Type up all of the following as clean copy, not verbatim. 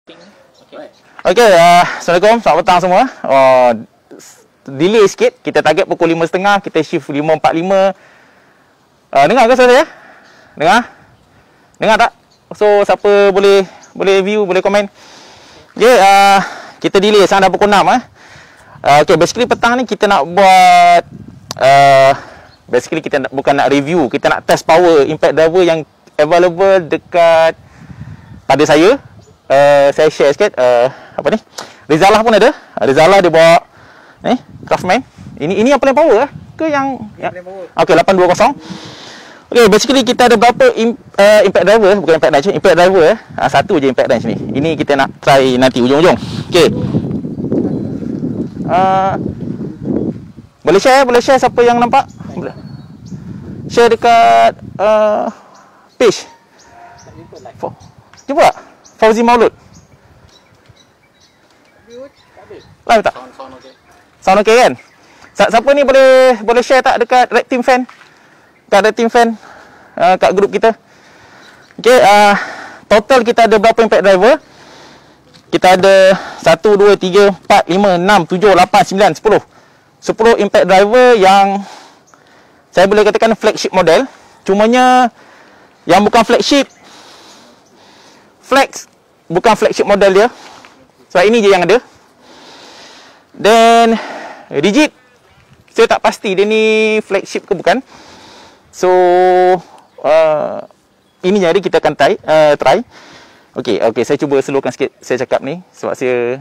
Okay, Assalamualaikum, selamat petang semua. Delay sikit, kita target pukul 5.30, kita shift 5.45. Dengar ke suara saya? Dengar tak? So, siapa boleh view, boleh komen? Okay, kita delay, sekarang dah pukul 6. Okay, basically petang ni kita nak buat basically kita bukan nak review, kita nak test power impact driver yang available dekat pada saya. Saya share sikit apa ni, Rizallah pun ada. Rizallah dia bawa ni Craftman. Ini yang paling power ke yang paling power? Okey, 820. Okey, basically kita ada berapa impact driver, bukan impact driver, impact driver satu je impact driver ni. Ini kita nak try nanti ujung-ujung. Okey. Boleh share siapa yang nampak? Boleh. Share dekat page. Cuba tak? Fauzi Maulud. Live tak? Sound okey kan? Siapa ni boleh share tak dekat Red Team Fan? Dekat Red Team Fan kat grup kita. Okey, total kita ada berapa impact driver? Kita ada 1 2 3 4 5 6 7 8 9 10. 10 impact driver yang saya boleh katakan flagship model. Cumanya yang bukan flagship, Flex bukan flagship model dia. Sebab ini je yang ada. Dan Rigid, saya tak pasti dia ni flagship ke bukan. So ini jadi kita akan try. Okey, saya cuba slowkan sikit saya cakap ni sebab saya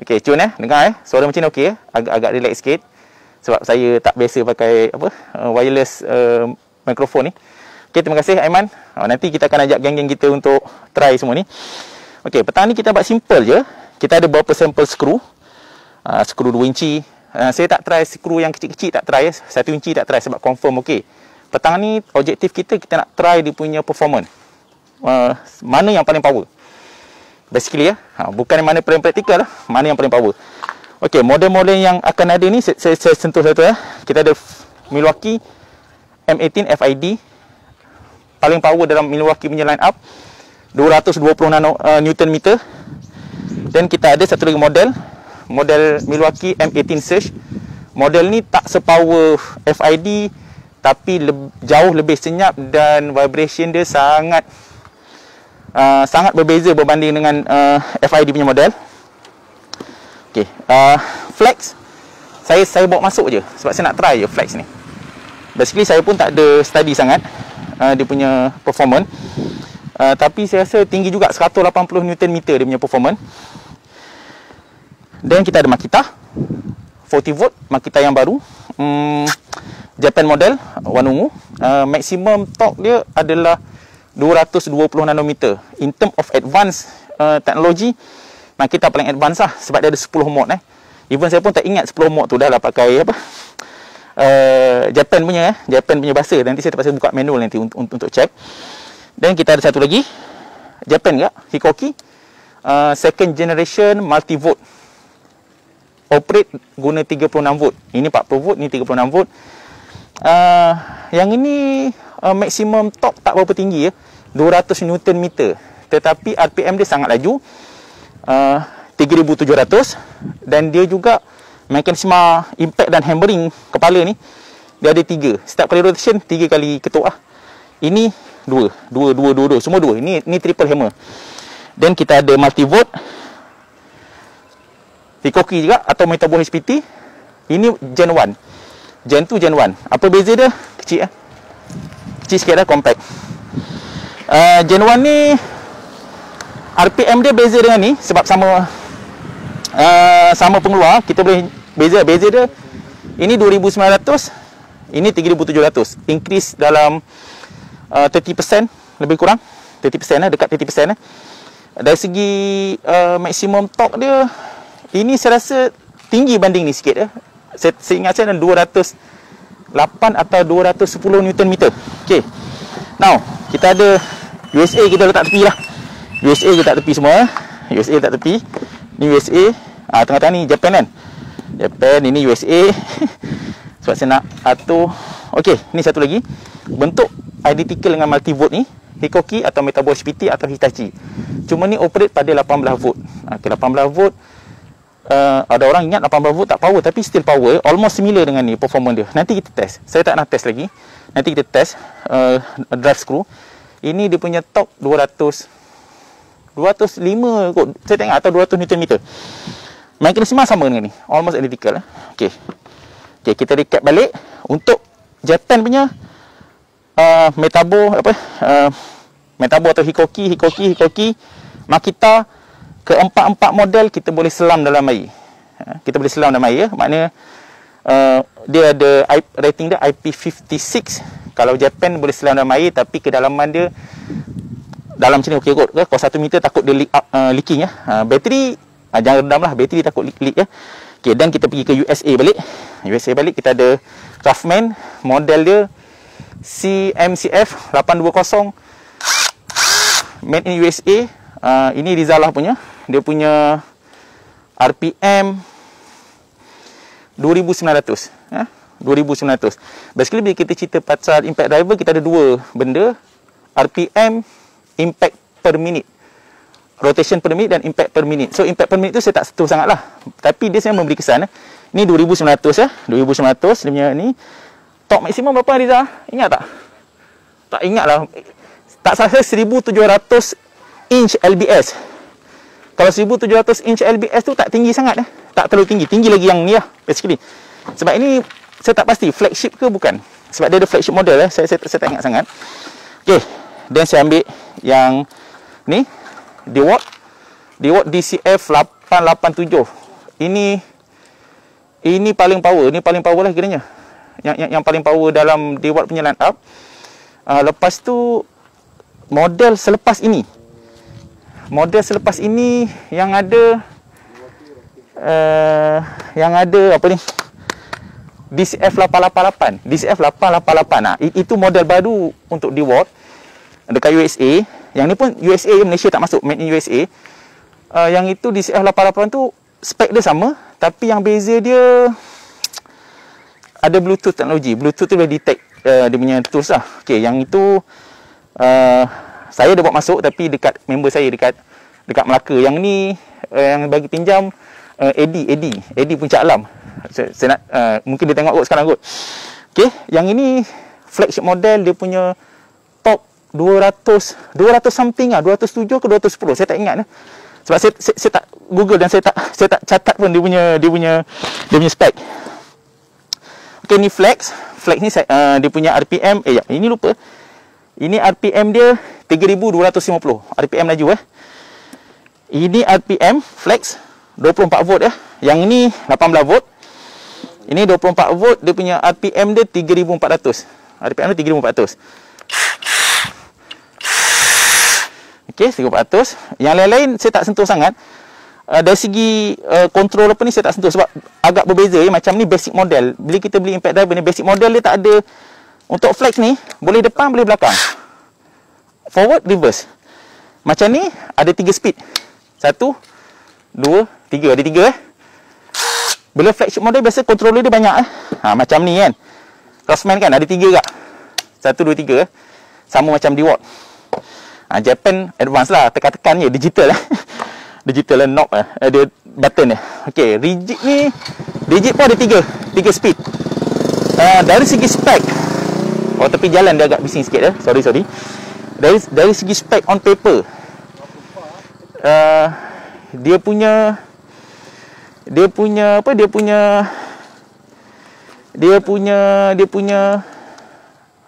okey, cun dengar suara macam ni okey agak relax sikit sebab saya tak biasa pakai wireless mikrofon ni. Okey, terima kasih Aiman. Nanti kita akan ajak geng-geng kita untuk try semua ni. Okey, petang ni kita buat simple je. Kita ada beberapa sampel skru. Skru 2 inci. Saya tak try skru yang kecil-kecil, tak try 1 inci tak try sebab confirm okey. Petang ni objektif kita nak try dia punya performance. Mana yang paling power. Basically bukan mana paling praktikal lah, mana yang paling power. Okey, model-model yang akan ada ni saya sentuh satu Kita ada Milwaukee M18 FID. Paling power dalam Milwaukee punya line up 220 Newton meter. Dan kita ada satu lagi model Milwaukee M18 Surge. Model ni tak sepower FID tapi jauh lebih senyap dan vibration dia sangat berbeza berbanding dengan FID punya model. Okey, Flex saya bawa masuk je sebab saya nak try je Flex ni. Basically saya pun tak ada study sangat dia punya performance, tapi saya rasa tinggi juga, 180 Newton meter dia punya performance. Dan kita ada Makita 40 volt, Makita yang baru, Japan model, warna ungu. Maximum torque dia adalah 220 nanometer. In term of advanced teknologi, Makita paling advance lah sebab dia ada 10 mode Even saya pun tak ingat 10 mode tu dah lah pakai Japan punya bahasa. Nanti saya terpaksa buka manual nanti untuk check. Dan kita ada satu lagi Japan juga, Hikoki, second generation multi volt, operate guna 36 volt. Ini 40 volt, ini 36 volt. Yang ini maximum torque tak berapa tinggi 200 Newton meter, tetapi RPM dia sangat laju, 3700. Dan dia juga mekanisme impact dan hammering kepala ni dia ada 3. Setiap kali rotation 3 kali ketuk Ini 2, semua 2. Ini triple hammer. Dan kita ada multi volt Hikoki juga atau Metabo HPT. Ini Gen 1, Gen 2, Gen 1. Apa beza dia? Kecil kecil sikit compact. Gen 1 ni RPM dia beza dengan ni sebab sama pengeluar. Kita boleh beza dia. Ini 2900, ini 3700. Increase dalam 30% lebih kurang 30%, dekat 30%. Dari segi maksimum torque dia, ini saya rasa tinggi banding ni sikit Saya ingat saya ada 208 atau 210 Newton meter. Okey. Now, kita ada USA, kita letak tepi lah. USA kita letak tepi semua. USA letak tepi. Ni USA. Tengah-tengah ni Japan kan. Japan, ini USA. Sebab saya nak atur. Okey, ni satu lagi. Bentuk identical dengan multi volt ni. Hikoki atau Metabo HPT atau Hitachi. Cuma ni operate pada 18 volt. Okay, 18 volt. Ada orang ingat 18 volt tak power, tapi still power, almost similar dengan ni performance dia. Nanti kita test. Saya tak nak test lagi. Nanti kita test drive screw. Ini dia punya torque 205 kot. Saya tengok atau 200 Nm. Mekanisme sama dengan ni. Almost identical. Okey. Okey, kita recap balik untuk Japan punya Metabo Metabo atau Hikoki, Makita, keempat-empat model kita boleh selam dalam air. Kita boleh selam dalam air, maknanya dia ada rating dia IP56. Kalau Japan boleh selam dalam air, tapi kedalaman dia dalam sini okey kot. Kalau 1 meter takut dia leaking ya. Bateri jangan redam lah, bateri takut leak ya. Okey, dan kita pergi ke USA balik. Kita ada Craftman, model dia CMCF 820, made in USA. Ini Rizallah punya. Dia punya RPM 2900. 2900. Basically bila kita cerita pasal impact driver, kita ada dua benda. RPM, impact per minute. Rotation per minute dan impact per minute. So impact per minute tu saya tak sentuh sangat lah. Tapi dia sebenarnya memberi kesan. Ini 2900 ya. 2900 dia punya ni. Torque maksimum berapa Riza? Ingat tak? Tak ingat lah. Tak salah 1700 inch LBS. Kalau 1700 inch LBS tu tak tinggi sangat tak terlalu tinggi. Tinggi lagi yang ni lah basically. Sebab ini saya tak pasti flagship ke bukan. Sebab dia ada flagship model saya tak ingat sangat. Okey, dan saya ambil yang ni DeWalt DCF 887. Ini paling power. Ini paling power lah kiranya. Yang paling power dalam DeWalt punya line up. Lepas tu model selepas ini. Yang ada apa ni? DCF 888. DCF 888. Itu model baru untuk DeWalt dekat USA. Yang ni pun USA, Malaysia tak masuk, made in USA. Yang itu DCF 888 tu spek dia sama, tapi yang beza dia ada Bluetooth teknologi. Bluetooth tu boleh detect dia punya tools lah. Okey, yang itu saya dah buat masuk, tapi dekat member saya dekat Melaka. Yang ni yang bagi pinjam Eddie Puncak Alam. Saya nak mungkin dia tengok kot sekarang kot. Okey, yang ini flagship model, dia punya top 200 something 207 ke 210, saya tak ingat sebab saya tak Google dan saya tak catat pun dia punya spek. Okey, ni flex ni dia punya RPM ini lupa. Ini RPM dia 3250 RPM laju Ini RPM flex 24 volt Yang ini 18 volt. Ini 24 volt, dia punya RPM dia 3400. RPM dia 3400. Okey, 1400. Yang lain-lain saya tak sentuh sangat. Dari segi control apa ni saya tak sentuh sebab agak berbeza macam ni basic model. Bila kita beli impact driver ni basic model dia tak ada. Untuk flex ni boleh depan boleh belakang. Forward, reverse. Macam ni ada 3 speed. 1 2 3, ada 3 Bila flagship model biasa controller dia banyak macam ni kan. Crossman kan ada 3 kak. 1 2 3 sama macam DeWalt. Japan advance lah, tekan-tekan je digital digital knob ada button Okey, rigid pun ada 3 speed. Dari segi spek, tapi jalan dia agak bising sikit sorry. Dari segi spek on paper, dia punya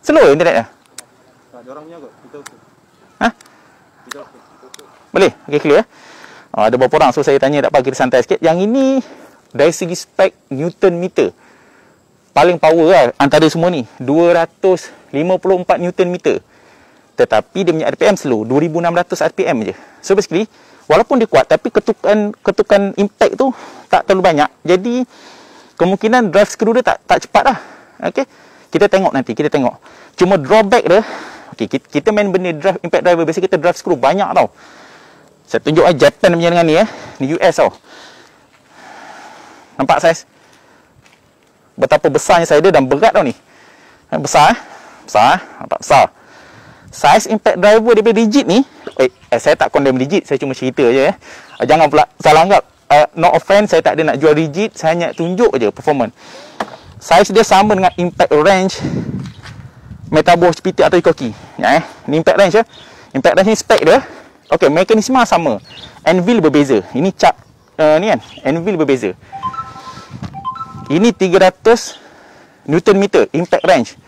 slow internet Ada orang punya kot. Kita okey. Boleh? Okey, clear ada beberapa orang, so saya tanya tak apa, kita santai sikit. Yang ini dari segi spek Newton meter paling power antara semua ni 254 Newton meter. Tetapi dia punya RPM slow 2600 RPM je. So basically walaupun dia kuat, tapi ketukan impact tu tak terlalu banyak. Jadi kemungkinan drive screw dia tak cepat lah. Okey, kita tengok nanti, Cuma drawback dia, okey, kita main benda drive impact driver, biasa kita drive screw banyak tau. Saya tunjuk Japan punya dengan ni ni US tau. Nampak saiz? Betapa besarnya saya dia dan berat tau ni. Besar Nampak besar. Saiz impact driver daripada rigid ni, saya tak condemn rigid, saya cuma cerita je jangan pula salah anggap. No offense, saya tak ada nak jual rigid, saya hanya tunjuk je performance. Saiz dia sama dengan impact range Metabo HPT atau Ikoki. Ni impact range Impact range ni spek dia. Okey, mekanisme sama. Anvil berbeza. Ini cap ni kan, anvil berbeza. Ini 300 Newton meter impact range.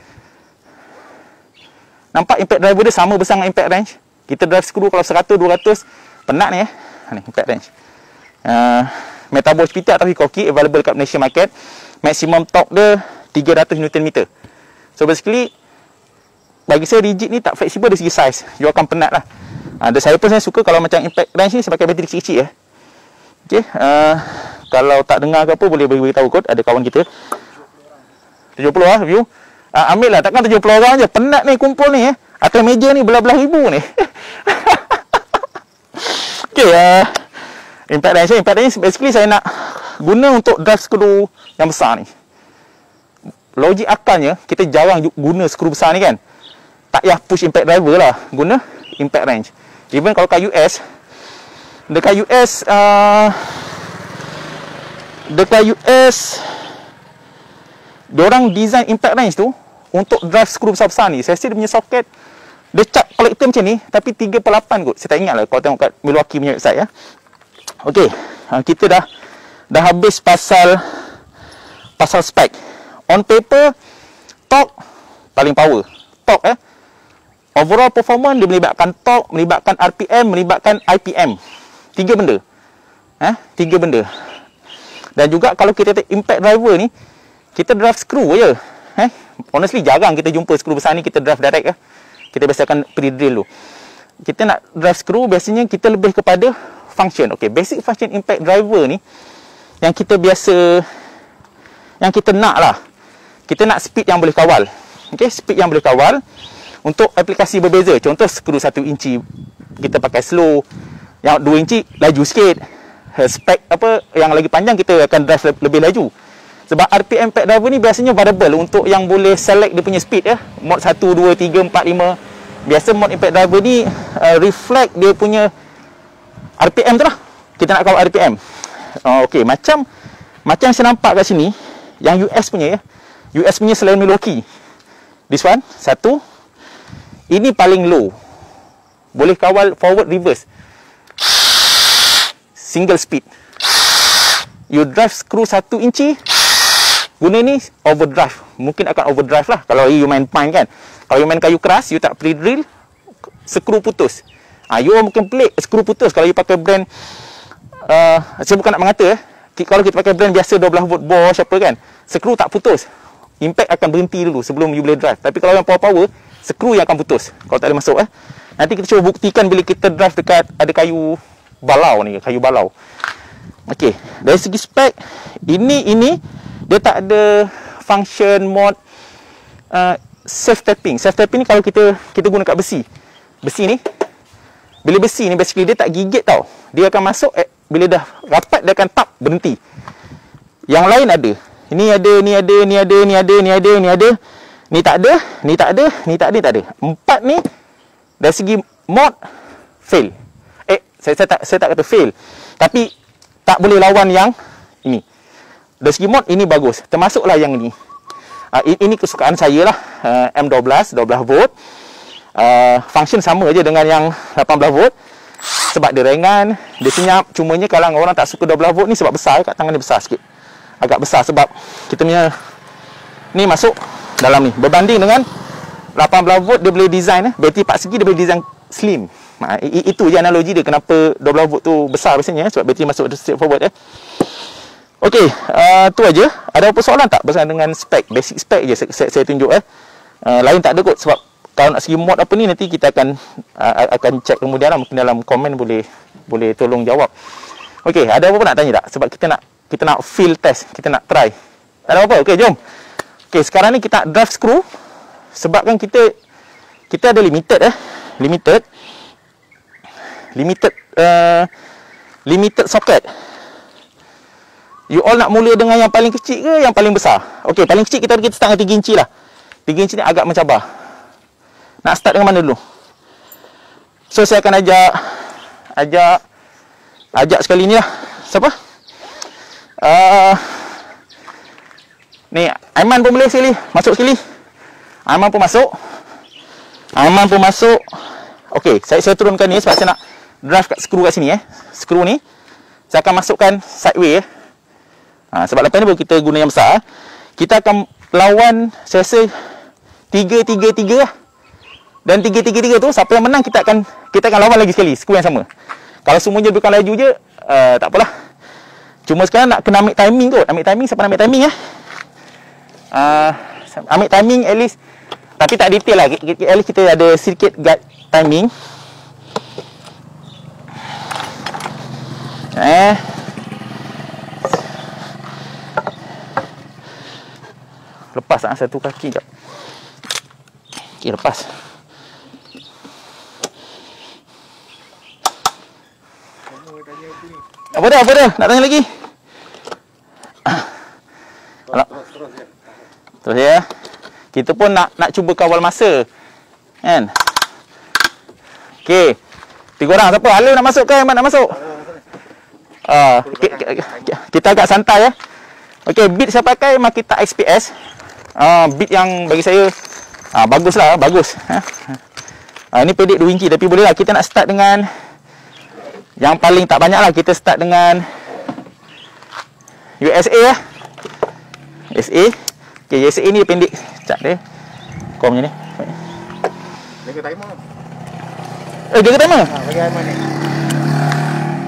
Nampak impact driver dia sama besar dengan impact range. Kita drive screw kalau 100 200 penat ni ni impact range. Metabo HPT atau Ikoki available kat Malaysia market. Maximum torque dia 300 Newton meter. So basically bagi saya rigid ni tak fleksibel dari segi saiz. You akan penat lah. Dan saya pun saya suka kalau macam impact range ni saya pakai bateri kecil-kecil Okey, kalau tak dengar ke apa boleh beritahu kot, ada kawan kita 70 view. Ambil lah, takkan 70 orang je. Penat ni kumpul ni atas meja ni belah-belah ribu ni. Okey, impact range basically saya nak guna untuk drive skru yang besar ni. Logik akalnya kita jarang guna skru besar ni kan. Tak payah push impact driver lah, guna impact range. Even kalau kat US, dekat US diorang design impact range tu untuk drive skru besar-besar ni. Saya rasa dia punya soket dia cap collector macam ni, tapi 3/8 kot. Saya tak ingat lah kalau tengok kat Milwaukee punya website Okey, kita dah habis pasal spek. On paper, torque paling power. Torque overall performance dia melibatkan torque, melibatkan RPM, melibatkan IPM. 3 benda. 3 benda. Dan juga kalau kita take impact driver ni, kita drive screw je. Honestly jarang kita jumpa skru besar ni kita drive direct Kita biasakan pre-drill dulu. Kita nak drive screw biasanya kita lebih kepada function. Okey, basic function impact driver ni yang kita nak lah. Kita nak speed yang boleh kawal. Okey, speed yang boleh kawal untuk aplikasi berbeza. Contoh skru 1 inci kita pakai slow, yang 2 inci laju sikit. Spek apa yang lagi panjang kita akan drive lebih laju. Sebab RPM impact driver ni biasanya variable untuk yang boleh select dia punya speed Mod 1, 2, 3, 4, 5. Biasa mod impact driver ni reflect dia punya RPM tu lah. Kita nak kawal RPM. Okey, macam saya nampak kat sini, yang US punya US punya selain Milwaukee. This one, 1. Ini paling low. Boleh kawal forward reverse. Single speed. You drive screw 1 inci, guna ni overdrive. Mungkin akan overdrive lah kalau you main pine kan. Kalau you main kayu keras, you tak pre-drill, skru putus. You mungkin pelik skru putus kalau you pakai brand saya bukan nak mengata kalau kita pakai brand biasa 12 volt Bosch apa kan, skru tak putus. Impact akan berhenti dulu sebelum you boleh drive. Tapi kalau yang power, skru yang akan putus kalau tak boleh masuk Nanti kita cuba buktikan bila kita drive dekat ada kayu balau ni, kayu balau. Okey, dari segi spek ini dia tak ada function mode self tapping. Self tapping ni kalau kita guna kat besi ni, bila besi ni basically dia tak gigit tau. Dia akan masuk bila dah rapat dia akan tap berhenti. Yang lain ada. Ni ada. Ni tak ada. 4 ni dari segi mod fail. Saya tak kata fail, tapi tak boleh lawan yang ini. Dari segi mod ini bagus, termasuklah yang ini. Ini kesukaan saya lah. M12 12 volt. Function sama je dengan yang 18 volt. Sebab dia ringan, dia senyap. Cumanya kalau orang tak suka 12 volt ni sebab besar, kat tangan dia besar sikit. Agak besar sebab kita punya ni masuk dalam ni. Berbanding dengan 18 volt dia boleh design bateri 4 segi dia boleh design slim. Itu je analogi dia kenapa 12 volt tu besar biasanya sebab bateri masuk straight forward Okey, tu aja. Ada apa soalan tak berkaitan dengan spek? Basic spek je saya tunjuk lain tak ada kot sebab kalau nak segi mod apa ni nanti kita akan check kemudian lah. Mungkin dalam komen boleh tolong jawab. Okey, ada apa nak tanya tak? Sebab kita nak field test, kita nak try. Tak ada apa? Okey, jom. Okey, sekarang ni kita drive screw sebabkan kita ada limited socket. You all nak mula dengan yang paling kecil ke yang paling besar? Okey, paling kecil kita start dengan 3 inci lah. 3 inci ni agak mencabar. Nak start dengan mana dulu? So saya akan ajak sekali ni lah. Siapa? Ni Aiman pun boleh sekali. Masuk sekali. Aiman pun masuk. Okey, saya turunkan ni sebab saya nak drive kat skru kat sini Skru ni saya akan masukkan sideway sebab lepas ni baru kita guna yang besar. Kita akan lawan saya rasa 3-3-3 lah. Dan 3-3-3 tu siapa yang menang kita akan lawan lagi sekali skru yang sama. Kalau semuanya bukan laju je tak apalah. Cuma sekarang nak kena ambil timing kot. Ambil timing, siapa nak ambil timing ambil timing at least. Tapi tak detail lah. At least kita ada sedikit guide timing. Lepas satu kaki jap. Okey, lepas. Apa dah? Nak tanya lagi? Terus ya. Kita pun nak cuba kawal masa. Kan? Okey. 3 orang siapa? Halo nak masuk ke? Aiman nak masuk? Kita agak santai ya. Okey, beat saya pakai Makita XPS. Beat yang bagi saya baguslah, bagus. Ini pedek 2 inci tapi boleh lah. Kita nak start dengan yang paling tak banyak lah. Kita start dengan USA lah. USA. Okay, USA ni pendek. Cak dia. Komnya ni. Jaga timer. Jaga timer? Bagi Aiman ni.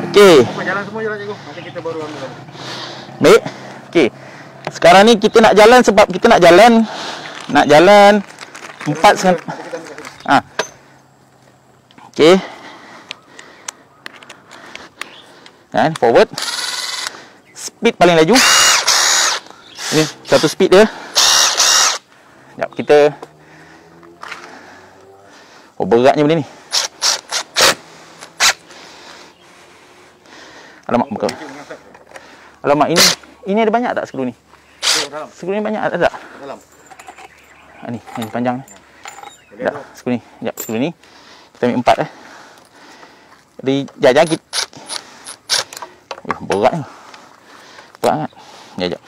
Okay. Jalan semua je lah cikgu. Nanti kita baru ambil. Baik. Okay. Sekarang ni kita nak jalan sebab kita nak jalan 4 Okay. Dan forward. Speed paling laju. Ini satu speed dia. Sekejap kita. Beratnya benda ni. Alamak, bukan. Alamak, ini ada banyak tak skru ni? Skru ni banyak tak? Dalam. Ni panjang. Tak, skru ni. Sekejap, skru ni. Kita ambil 4 Jadi, jangan kita. Berat ni. Berat sangat. Sekejap.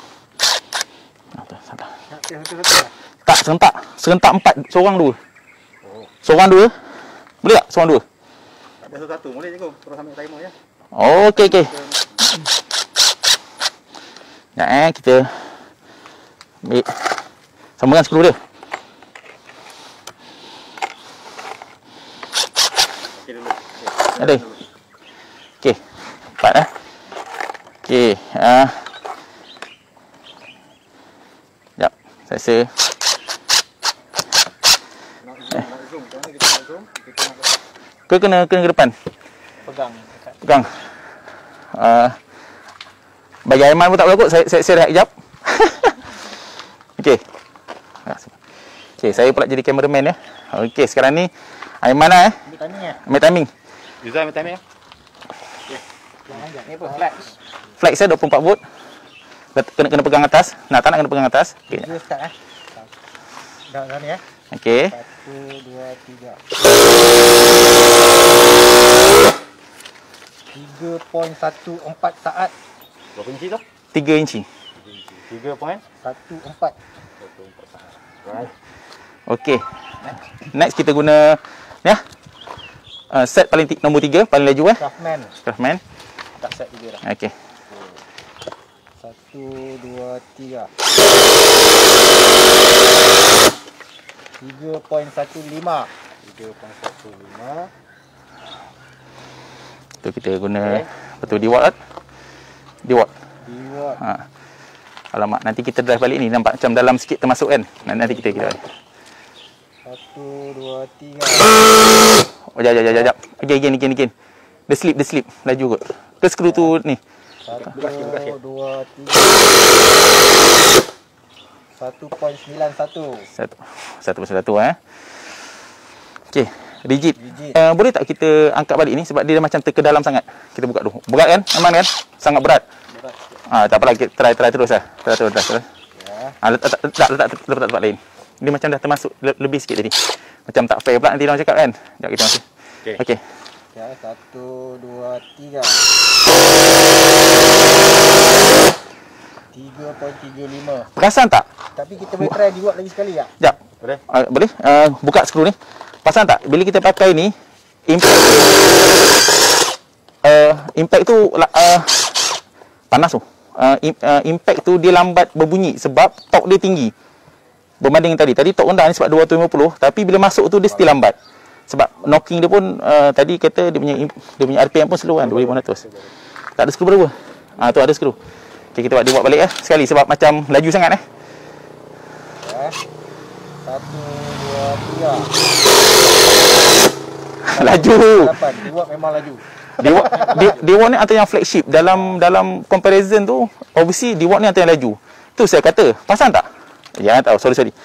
Tak, serentak 4. Seorang 2. Seorang 2. Boleh tak? Seorang 2. Tak ada satu. Boleh cikgu. Terus ambil timer ya. Okey. Ya, kita ambil sambungan skru dia. Okey dulu. Ada. Okey. 4 Okey. Sekejap. Saya rasa kena ke depan. Pegang. Bagi Aiman pun tak berlaku. Saya rehat kejap. Okey. Okey, saya pula jadi cameraman ya. Okey, sekarang ni Aiman lah Ambil timing ya. Ambil timing. Yuza ambil timing ya. Ni apa? Flex. Flex saya 24 volt. Kena pegang atas. Tak nak kena pegang atas. Okey. Kita start Dah ni ya. Okey. 1 2 3. 3.14 saat. Berapa inci tu? 3 inci. 3.14 saat. Right. Okey. Next kita guna ya. Set paling nombor 3 paling laju Craftman. Tak set 3 dah. Okey. 1 2 3. 3.15. Tu kita guna betul di watt. Alamak, nanti kita drive balik ni nampak macam dalam sikit termasuk kan. Nanti kita balik. 1 2 3. Oh, jap. Again. Dia slip. Laju kot. Ke skru tu ni. 1 2 3. 1.91. 1.1 Okey, rigid. Boleh tak kita angkat balik ni sebab dia dah macam terkedalam sangat. Kita buka dulu. Berat kan? Aman kan? Sangat berat. Tak apalah, kita try terus lah. Try terus. Ya. Letak tempat lain. Dia macam dah termasuk lebih sikit tadi. Macam tak fair pula nanti orang cakap kan. Sekejap kita masuk. Okey. Okey. Ya, 1, 2, 3. 3.35. Perasan tak? Tapi kita boleh try dibuat lagi sekali tak? Sekejap. Boleh. Boleh? Buka skru ni. Perasan tak? Bila kita pakai ni, impact impact tu panas tu. Impact tu dia lambat berbunyi sebab torque dia tinggi. Berbanding tadi. Tadi torque rendah ni sebab 250, tapi bila masuk tu dia still lambat. Sebab knocking dia pun tadi kata dia punya RPM pun slow kan, 2500. Tak ada skru berapa? Tu ada skru. Okey, kita buat dia buat balik sekali sebab macam laju sangat Ya. 1, 2, 3. Laju. 8. Dibuat memang laju. D1 ni antara yang flagship dalam comparison tu, obviously D1 ni antara yang laju. Tu saya kata, pasang tak? Ya, tahu. Sorry.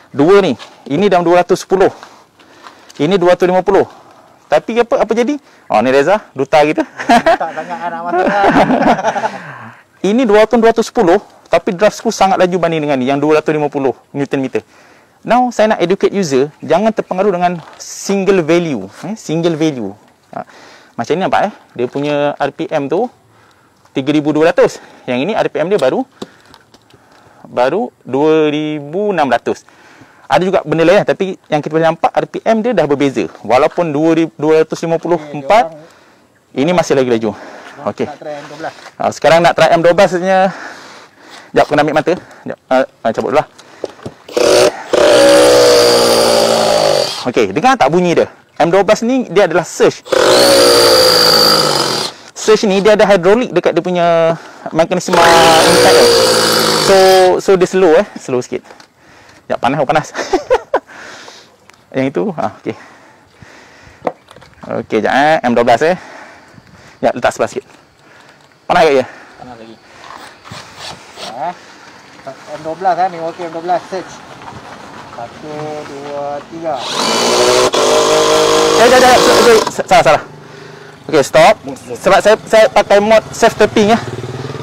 Dua ni. Ini dalam 210. Ini 250. Tapi apa jadi? Oh, ni Reza, duta kita. Tak sangat nak masuk lah. Ini 210, tapi drive screw sangat laju banding dengan ni yang 250 Newton meter. Now, saya nak educate user, jangan terpengaruh dengan single value. Single value. Macam ni nampak dia punya RPM tu 3200. Yang ini RPM dia baru 2600. Ada juga benda lain tapi yang kita boleh nampak RPM dia dah berbeza. Walaupun 254, ini masih lagi laju. Okey. Nak try M12. Sekarang nak try M12 sebenarnya. Sekejap, kena ambil mata. Sekejap. Cabut dulu lah. Okey, dengar tak bunyi dia? M12 ni dia adalah surge. Surge ni dia ada hydraulic dekat dia punya mekanisme impact dia. So dia slow slow sikit. Sekejap, panas. Yang itu, okey. Okey, sekejap M12 Ya, letak sebelah sikit. Panas ke ya? Panas lagi. Ya. M12 Milwaukee M12 search. 1, 2, 3. Salah. Okey, stop. Sebab saya pakai mod self tapping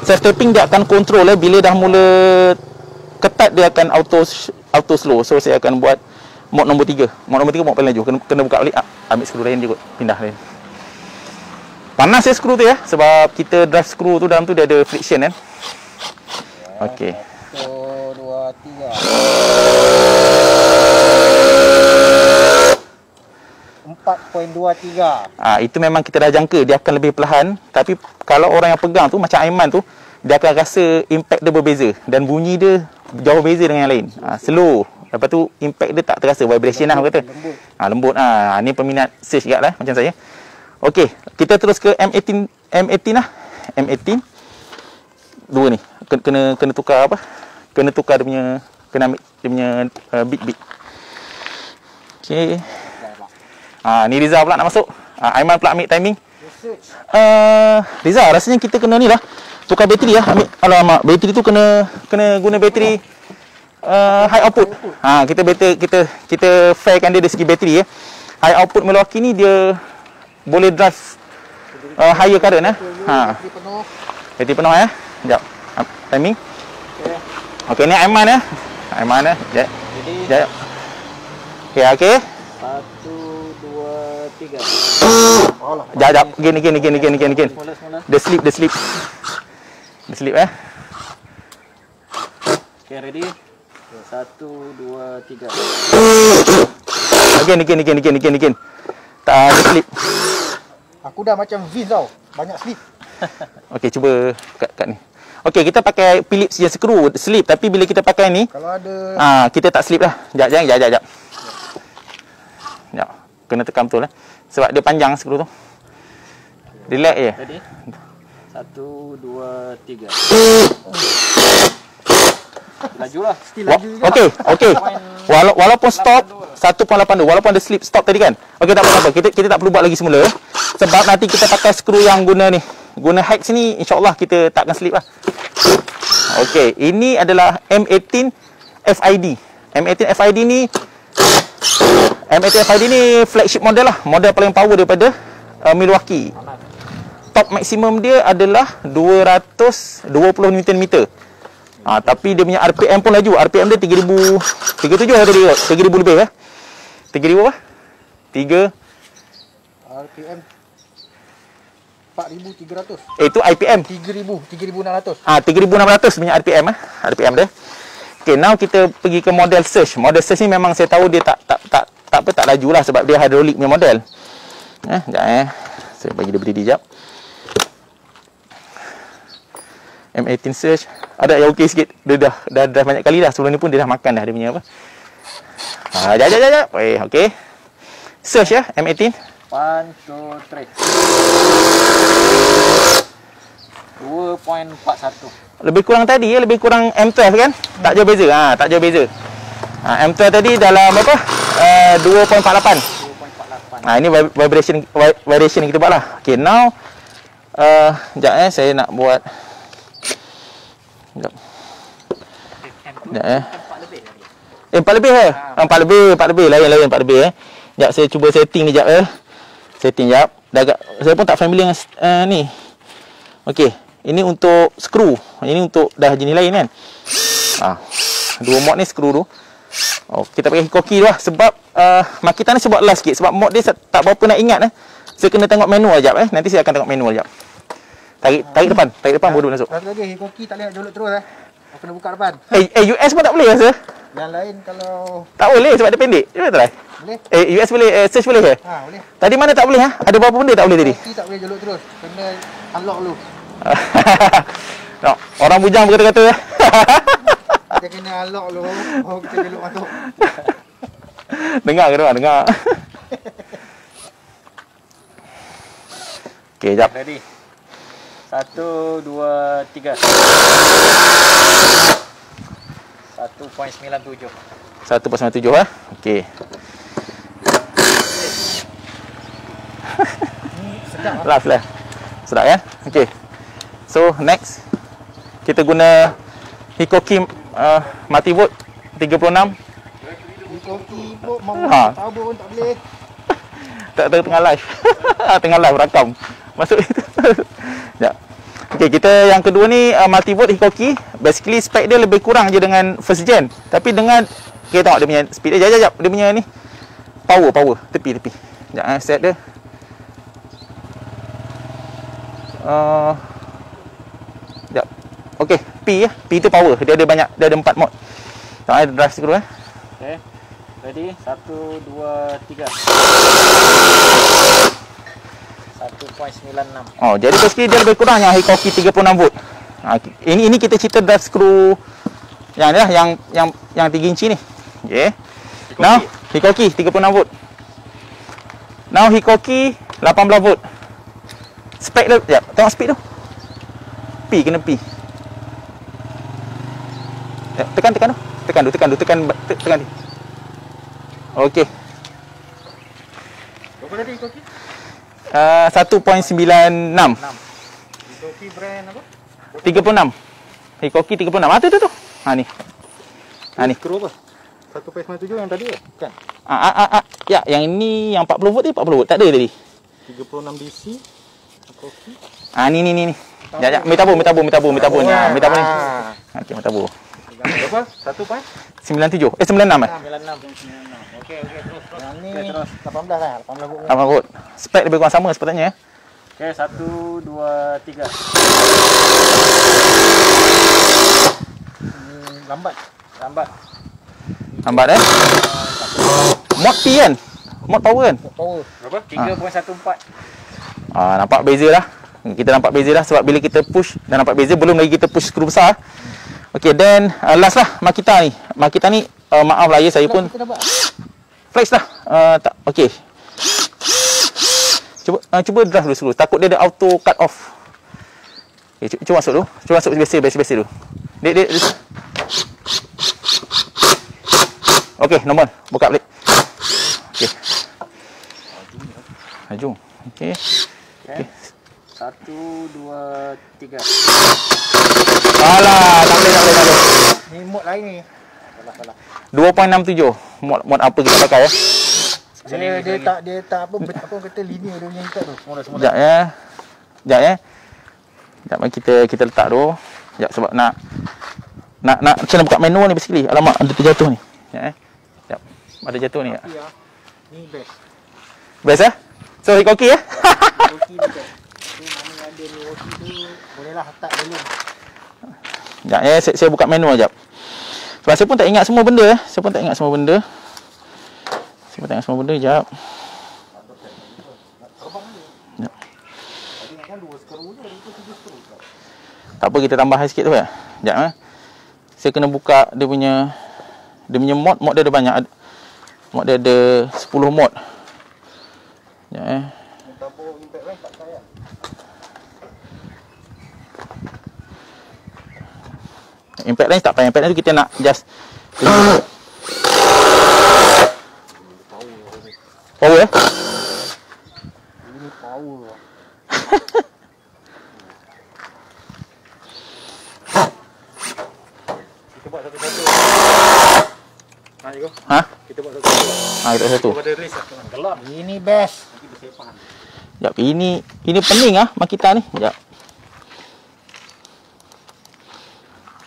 Self tapping dia akan control bila dah mula ketat dia akan auto slow. So saya akan buat mod nombor 3. Mod nombor 3 mod paling laju. Kena buka balik. Ambil skru lain je kot. Pindah lain. Panas skru tu sebab kita drive skru tu dalam tu dia ada friction kan. Okey. 1, 2, 3. 4.23. Itu memang kita dah jangka dia akan lebih perlahan, tapi kalau orang yang pegang tu macam Aiman tu, dia akan rasa impact dia berbeza dan bunyi dia jauh beza dengan yang lain. Slow. Lepas tu impact dia tak terasa vibration lembut, kata. Lembut. Ni peminat surge juga macam saya. Okey, kita terus ke M18 M18 dua ni. Kena tukar apa? Kena tukar dia punya, kena ambil dia punya beat. Okey. Ni Riza pula nak masuk. Aiman pula ambil timing. Riza, rasanya kita kena ni lah. Tukar bateri ambil. Alamak, bateri tu kena guna bateri high output. Kita fairkan dia dari segi bateri High output Milwaukee ni dia boleh drive higher current bateri penuh Sekejap. Timing. Okey, ni Aiman Aiman Sekejap. Okey. 1, 2, 3. Sekejap. Gini. Dia slip. Dia slip Okay, ready? 1, 2, 3. Again. Tak ada slip. Aku dah macam Vince tau. Banyak slip. Okey, cuba kat ni. Okey, kita pakai Phillips je skru slip, tapi bila kita pakai ni, Kalau ada kita tak slip lah. Sekejap. Kena tekan betul sebab dia panjang skru tu. Relax je. Ready? 1, 2, 3. Laju lah. Still laju juga. Okey. Walaupun stop 1.82, walaupun ada slip stop tadi kan. Okey, tak apa-apa. Kita tak perlu buat lagi semula sebab nanti kita pakai skru yang guna hex ni, insya-Allah kita tak akan slip lah. Okey, ini adalah M18 FID. M18 FID ni flagship model lah. Model paling power daripada Milwaukee. Top maksimum dia adalah 220 Newton meter. Tapi dia punya RPM pun laju. RPM dia 3037 tadi kot. 3000 lebih 3000 apa? 3 RPM 4,300. Itu IPM. 3,600. 3,600 punya RPM RPM dia. Okay, now kita pergi ke model search. Model search ni memang saya tahu dia tak laju lah sebab dia hydraulic punya model. Sekejap saya bagi dia berdiri sekejap. M18 search. Ada yang okey sikit. Dia dah banyak kali dah. Sebelum ni pun dia dah makan dah dia punya apa. Sekejap. Okey. Search ya, M18. 1, 2, 3. 2.41. Lebih kurang tadi ya, lebih kurang M12 kan? Tak jauh beza. Tak jauh beza. M12 tadi dalam apa? 2.48. 2.48. Ini variation yang kita buat lah. Okay, now sekejap saya nak buat. Sekejap. 4 lebih 4 lebih lain 4 lebih Sekejap saya cuba setting ni sekejap Setting sekejap. Saya pun tak familiar dengan ni. Okey, ini untuk skru. Ini untuk dah jenis lain kan. Dua mod ni skru tu. Kita pakai Hikoki dulu lah sebab Makita ni saya buat last sikit sebab mod dia tak berapa nak ingat Saya kena tengok manual sekejap Nanti saya akan tengok manual sekejap. Tarik depan bodoh masuk. Satu lagi Hikoki tak boleh download terus Aku kena buka depan. US pun tak boleh rasa. Yang lain kalau tak boleh sebab dia pendek. Cuba try. Boleh. US boleh, search boleh ke? Boleh. Tadi mana tak boleh Ada berapa benda tak boleh tadi? Hikoki tak boleh download terus. Kena unlock dulu. No, orang bujang berkata-kata Kita kena unlock dulu baru kita download masuk. Dengar ke orang? Dengar. Okey, jap. Ready. 1, 2, 3. 1.97. 1.97 Okey. Sedap Last lah. Sedap kan? Okey. So next kita guna Hikoki multivolt 36. Hikoki pun mau tahu pun tak boleh. Tak tengah live. Tengah live rakam. Masuk itu. Sekejap. Okey, kita yang kedua ni multivolt Hikoki. Basically spec dia lebih kurang je dengan first gen. Tapi dengan okey tengok dia punya speed dia. Jap. Dia punya ni power. Tepi. Sekejap set dia. Sekejap. Okey, P ya. P tu power. Dia ada banyak, dia ada 4 mod. Tengok drive screw Okey. Ready? 1, 2, 3. 1.96. Jadi basically dia lebih kurang yang Hikoki 36 volt. Ini kita cerita drive screw yang ni lah, yang 3 inci ni. Okey. Now Hikoki 36 volt. Now Hikoki 18 volt. Spek dia, jap, tengok speed tu. P kena P. Tekan tu. Tekan. Okey. Berapa tadi Hikoki? 1.96. Hikoki brand apa? 36. Hikoki 36. Tu. Ni. Ni. Skru apa? 1.97 yang tadi ke? Bukan. Ya, yang ini yang 40 volt ni 40 volt. Tak ada tadi. 36 DC. Hikoki. Ni. Jap. Metabur ni. Metabur ni. Okey, metabur. Berapa? 1.97. 97. 96 Okey, terus. Yang ni terus 18 lah. 18 volt. 8 volt. Spek lebih kurang sama sepatutnya. Okey, 1, 2, 3. Lambat. Mod P kan? Mod power kan? Power. Berapa? 3.14. Nampak beza dah. Kita nampak beza dah sebab bila kita push dah nampak beza, belum lagi kita push skru besar. Okey, then last lah Makita ni. Makita ni maaf lah ya, saya pun flex dah. Tak okey. Cuba drive dulu skru. Takut dia ada auto cut off. Okey, cuba masuk dulu. Cuba masuk biasa dulu. Dia. Okey, normal. Buka balik. Okey. Maju. Okey. 1, 2, 3. Alah, tak boleh. Ni mod lain ni. Salah. 2.67. Mod apa kita pakai ya? Dia tak apa kata linear dia punya ikat tu. Semua. Sekejap ya. Sekejap kita letak dulu. Sekejap sebab nak macam mana buka manual ni basically. Alamak, ada terjatuh ni. Sekejap. Ada jatuh ni. Ni best. Best So okey ya. Walkie ni kan. Tu mana ada ni walkie tu. Bolehlah letak dulu. Sekejap saya buka menu sekejap. Sebab saya pun tak ingat semua benda Saya pun tak ingat semua benda. Sekejap. Sekejap. Kan 2 skru je, itu 3 skru. Tak apa, kita tambah sikit tu ya. Sekejap Saya kena buka dia punya mod dia ada banyak. Mod dia ada 10 mod. Sekejap Tabur impact range tak payah. Impact range tak payah. Impact range tu kita nak just power ya. Ini power. Kita buat satu-satu. Ha? Kita buat satu-satu. Kita satu. Pada race gelap. Ini best. Nanti bersepan. Sekejap, ini pening Makita ni. Sekejap.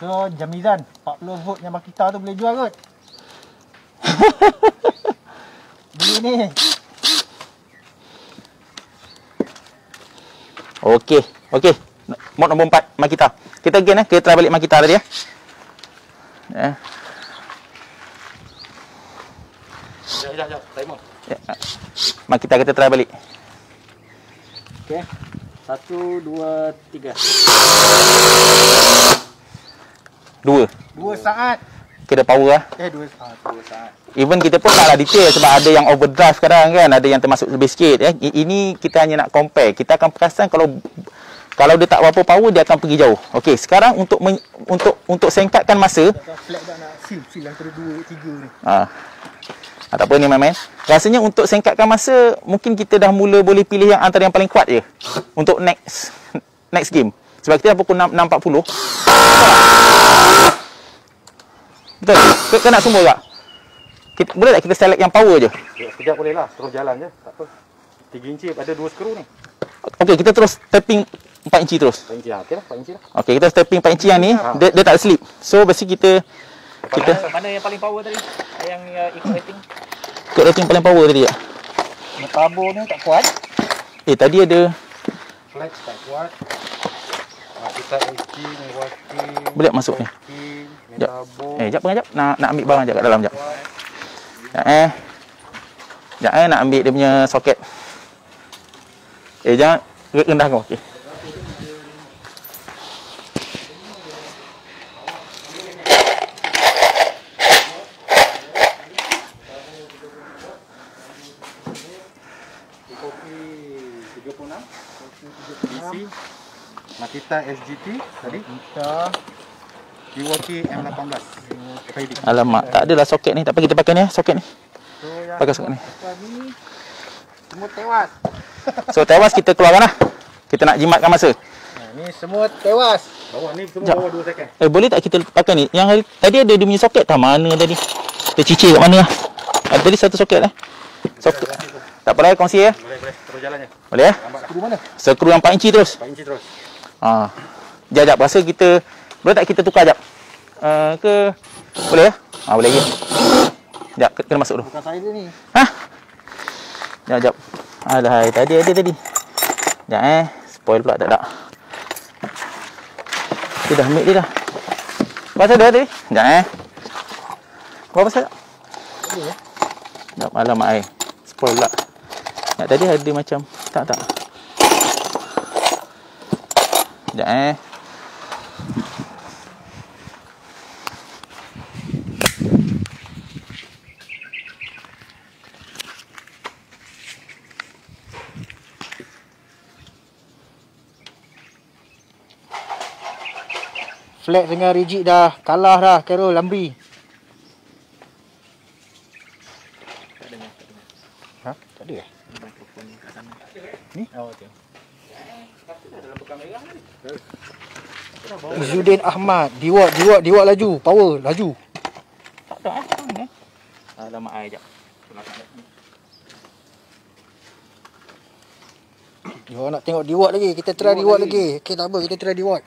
So, Jamizan, 40 volt yang Makita tu boleh jual kot? Beli ni. Okey. Mod nombor 4 Makita. Kita again kita try balik Makita tadi ya. Sekejap. Timer. Makita kita try balik. Okey. 1, 2, 3. 2 saat. Kita power 2 saat. Even kita pun taklah detail sebab ada yang overdrive sekarang kan, ada yang termasuk lebih sikit ya. Ini kita hanya nak compare. Kita akan perasan kalau dia tak berapa power dia akan pergi jauh. Okey, sekarang untuk singkatkan masa. Flag dah nak seal antara 2, 3 ni. Tak apa ni main-main. Rasanya untuk singkatkan masa mungkin kita dah mula boleh pilih yang antara yang paling kuat je untuk next game. Sebab kita dah pukul 6.40. Betul? Kita nak semua tak? Boleh tak kita select yang power je? Sekejap boleh lah, terus jalan je. Tak apa. 3 inci ada 2 skru ni. Okey, kita terus tapping 4 inci terus. 4 inci lah, okey lah 4 inci lah. Okey, kita stepping 4 inci yang ni, dia tak slip. So basi kita Mana yang paling power tadi? Yang ikut rating? ikut rating paling power tadi tak? Tabur ni tak kuat. Tadi ada Flex tak kuat. Kita SG ni walkie. boleh masuk ni. Jap. Jap pengajap. Nak ambil barang jap kat dalam jap. Jap nak ambil dia punya soket. Jangan rendah kau. Okey. Makita SGT tadi kita Iwaki M18 Fading. Alamak, tak adalah soket ni. Tak apa kita pakai ni soket ni. Pakai soket ni. Semua tewas. So tewas kita keluarkan lah. Kita nak jimatkan masa. Ni semua tewas. Bawah ni semua bawah 2 second. Boleh tak kita pakai ni? Yang tadi ada dia punya soket tak? Mana tadi? Kita cicir kat mana lah? Tadi satu soket lah. Soket. Tak apa lah kongsi ya. Boleh. Terus jalan je. Boleh ya? Skru mana? Skru yang 4 inci terus. 4 inci terus. Jap rasa kita boleh tak kita tukar jap? Ke boleh ya? Boleh lagi. Jap kena masuk dulu. Bukan saya ni. Jap. Alah, tadi ada tadi. Jap spoil pula tak. Dia dah ambil dia dah. Pasal dah tadi? Jap Berapa pasal? Jap, alamak spoil pula. Jap tadi ada macam tak. Sekejap Flex dengan rigid dah kalah dah Carol Lambri. Tak ada ke? Ni? Okey. Izzuddin Ahmad, Diwat laju, power laju. tak ada alamak jap. Yo nak tengok Diwat lagi, kita try Diwat lagi. Okey tak apa, kita try Diwat.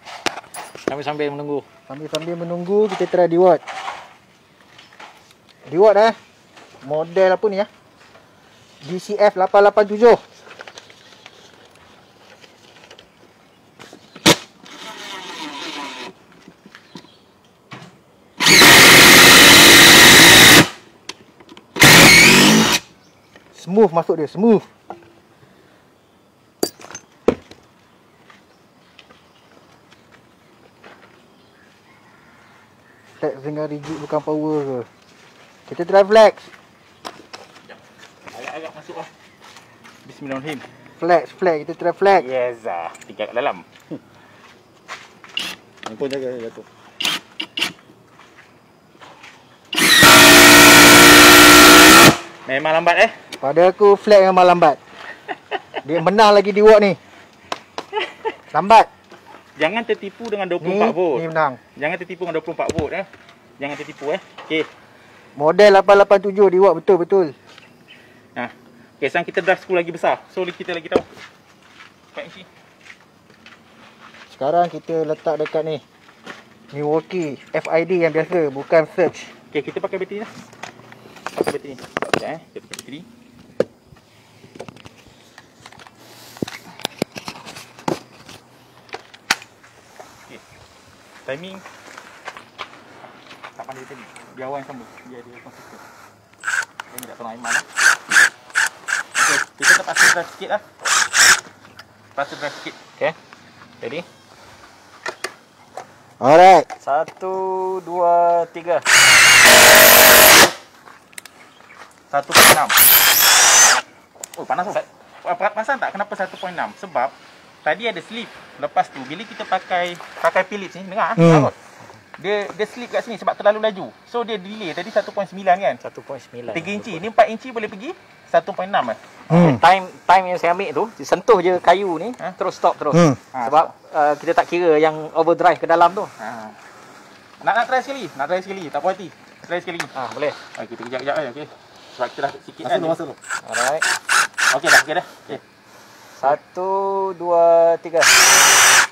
Sambil menunggu. Sambil menunggu kita try Diwat. Diwat model apa ni DCF 887. Smooth masuk dia, smooth. Flex dengan rigid bukan power ke. Kita try flex. Agak-agak masuk lah. Bismillahirrahmanirrahim. Flex, kita try flex. Yes tinggal kat dalam. Kau jaga jatuh. Memang lambat Pada aku flex memang lambat. Dia menang lagi di walk ni. Lambat. Jangan tertipu dengan 24 volt. Ni menang. Jangan tertipu dengan 24 volt Jangan tertipu Okey. Model 887 di walk betul-betul. Okey, sekarang kita drive skru lagi besar. So kita lagi tahu. 4 inci. Sekarang kita letak dekat ni. Milwaukee FID yang biasa, bukan Surge. Okey, kita pakai bateri lah. Pakai bateri ni. Sekejap kita pakai bateri. Okey. Timing tak pandai tadi. Biar awal yang sambung. Biar dia konsisten. Ini tak tolong Aiman Okey, kita terpaksa drive sikit lah. Terpaksa drive sikit. Okey. Ready? Alright. 1, 2, 3. 1.6. Oh, panas tu. Perasan tak kenapa 1.6? Sebab tadi ada slip. Lepas tu bila kita pakai Philips ni, dengar dia slip kat sini sebab terlalu laju. So dia delay tadi 1.9 kan? 1.9. 3 inci. Ni 4 inci boleh pergi 1.6 Time yang saya ambil tu, sentuh je kayu ni, terus stop terus. Sebab kita tak kira yang overdrive ke dalam tu. Nak try sekali? Nak try sekali? Tak puas hati. Try sekali. Boleh. Kita kejap-kejap okey. Sebab kita dah sikit kan. Masuk dulu. Alright. Okey dah, okey dah. Okey. 1, 2, 3.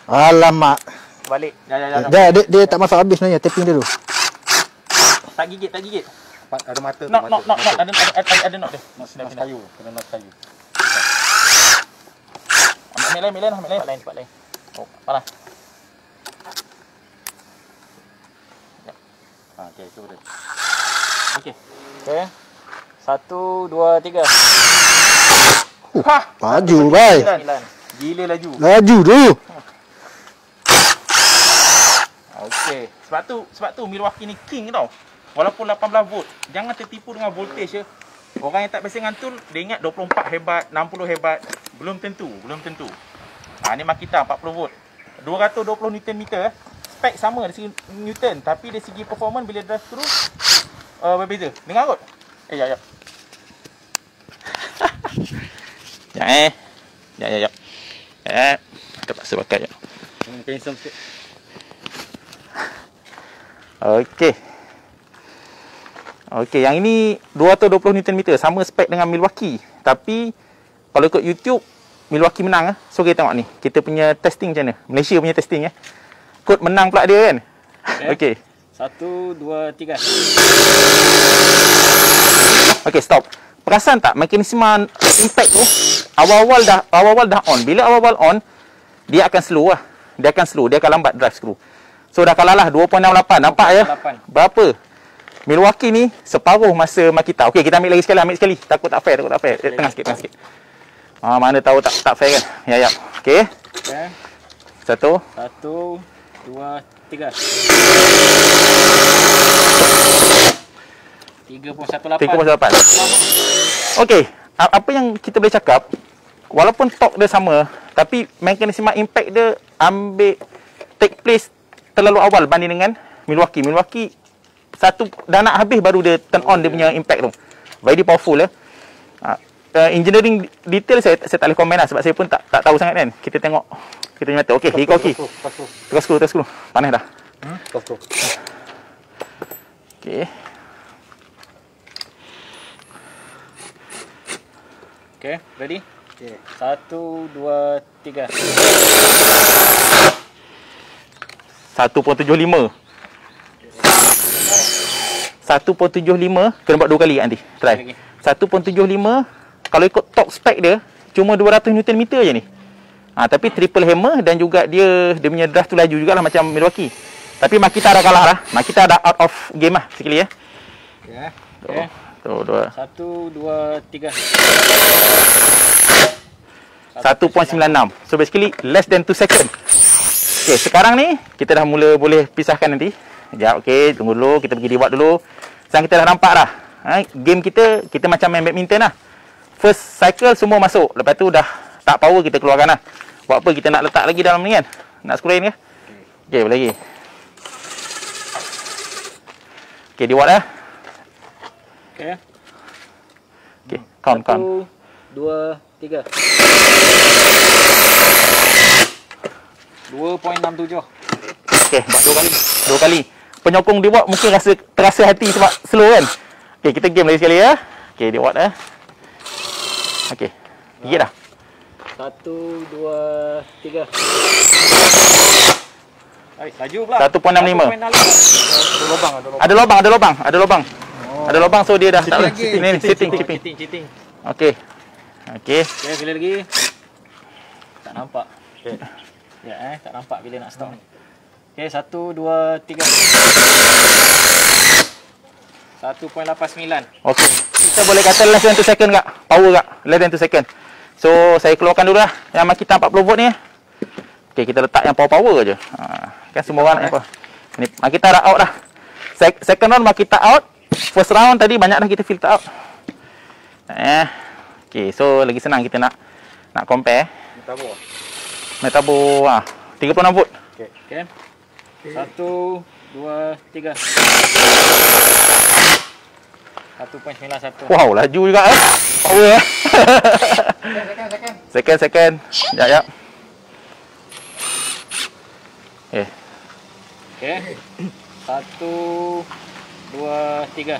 Alamak. Balik. Ya. Dia tak masuk habis sebenarnya, tapping dia tu. Tak gigit. Ada mata. Knock. Ada knock dia. Knock kayu. Kena knock kayu. Ambil lain. Cepat lain. Oh, panas. Okey, cuba dia. Okey. Okey. 1, 2, 3. Laju, bhai. 9. Gila laju. Laju tu. Okey. Sebab tu Milwaukee ni king tau. Walaupun 18 volt, jangan tertipu dengan voltage ya. Orang yang tak biasa dengan tool, dia ingat 24 hebat, 60 hebat. Belum tentu. Ni Makita 40 volt. 220 Newton meter. Spek sama dari segi Newton, tapi dari segi performance bila drive through berbeza. Dengar kot. Ya. Ya. Terpaksa pakai ya. Mungkin hitam sikit. Okey, yang ini 220 Newton meter, sama spek dengan Milwaukee. Tapi kalau ikut YouTube, Milwaukee menang So kita tengok ni, kita punya testing macam mana. Malaysia punya testing Kod menang pula dia kan. Okey. 1, 2, 3. Okey, stop. Perasan tak mekanisme impact tu awal-awal dah on. Bila awal-awal on, dia akan slow lah. Dia akan lambat drive screw. So dah kalah lah 2.68. Nampak ya? Berapa? Milwaukee ni separuh masa Makita. Okey, kita ambil lagi sekali, Takut tak fair. Tengah sikit. Mana tahu tak fair kan? Ya. Okey. 1, 2, 3. 3.18. Okey, apa yang kita boleh cakap, walaupun torque dia sama, tapi mekanisme impact dia take place terlalu awal banding dengan Milwaukee. Milwaukee satu dah nak habis baru dia turn on dia punya impact tu. Very powerful engineering detail saya tak boleh komen lah sebab saya pun tak tahu sangat kan. Kita tengok kita mata. Okey, okey. Terus skru. Panas dah. Okey. Okay, ready? Okay. 1, 2, 3. 1.75. 1.75 kena buat 2 kali nanti. Try. 1.75 kalau ikut top spec dia cuma 200 Newton meter je ni. Tapi triple hammer dan juga dia punya drive tu laju jugalah macam Milwaukee. Tapi Makita dah kalah lah. Makita dah out of game lah sekali ya. Okay. Tu 2. 1, 2, 3. 1.96. So basically less than 2 second. Okey, sekarang ni kita dah mula boleh pisahkan nanti. Sekejap, okey, tunggu dulu, kita pergi reward dulu. Sekarang kita dah nampak dah. Game kita macam main badminton lah. First cycle semua masuk. Lepas tu dah tak power kita keluarkan lah. Buat apa kita nak letak lagi dalam ni kan? Nak scroll ke? Okey, boleh lagi. Okey, reward lah. Okey. Okey, count. 1, 2, 3. 2.67. Okey, buat 2 kali. 2 kali. Penyokong reward mungkin terasa hati sebab slow kan? Okey, kita game lagi sekali ya. Okey, reward lah. Okey. Gigit dah. 1, 2, 3. Laju pula. 1.65. Ada lubang. Ada lubang so dia dah tak boleh. Ni cheating. Okey. Okey, bila lagi? Tak nampak. Ya, tak nampak bila nak stop. Okey, 1, 2, 3. 1.89. Okey. Kita boleh kata less than 2 second kak. Power kak. Less than 2 second. So, saya keluarkan dulu lah yang Makita 40 volt ni. Okey, kita letak yang power je. Kan semua orang nak apa. Ni Makita dah out dah. Second round Makita out. First round tadi banyak dah kita filter out. Okey, so lagi senang kita nak compare. Metabo 36 volt. Okey. 1, 2, 3. 1.91. Wow, laju juga power Second. Sekejap. Okey. 1, 2, 3.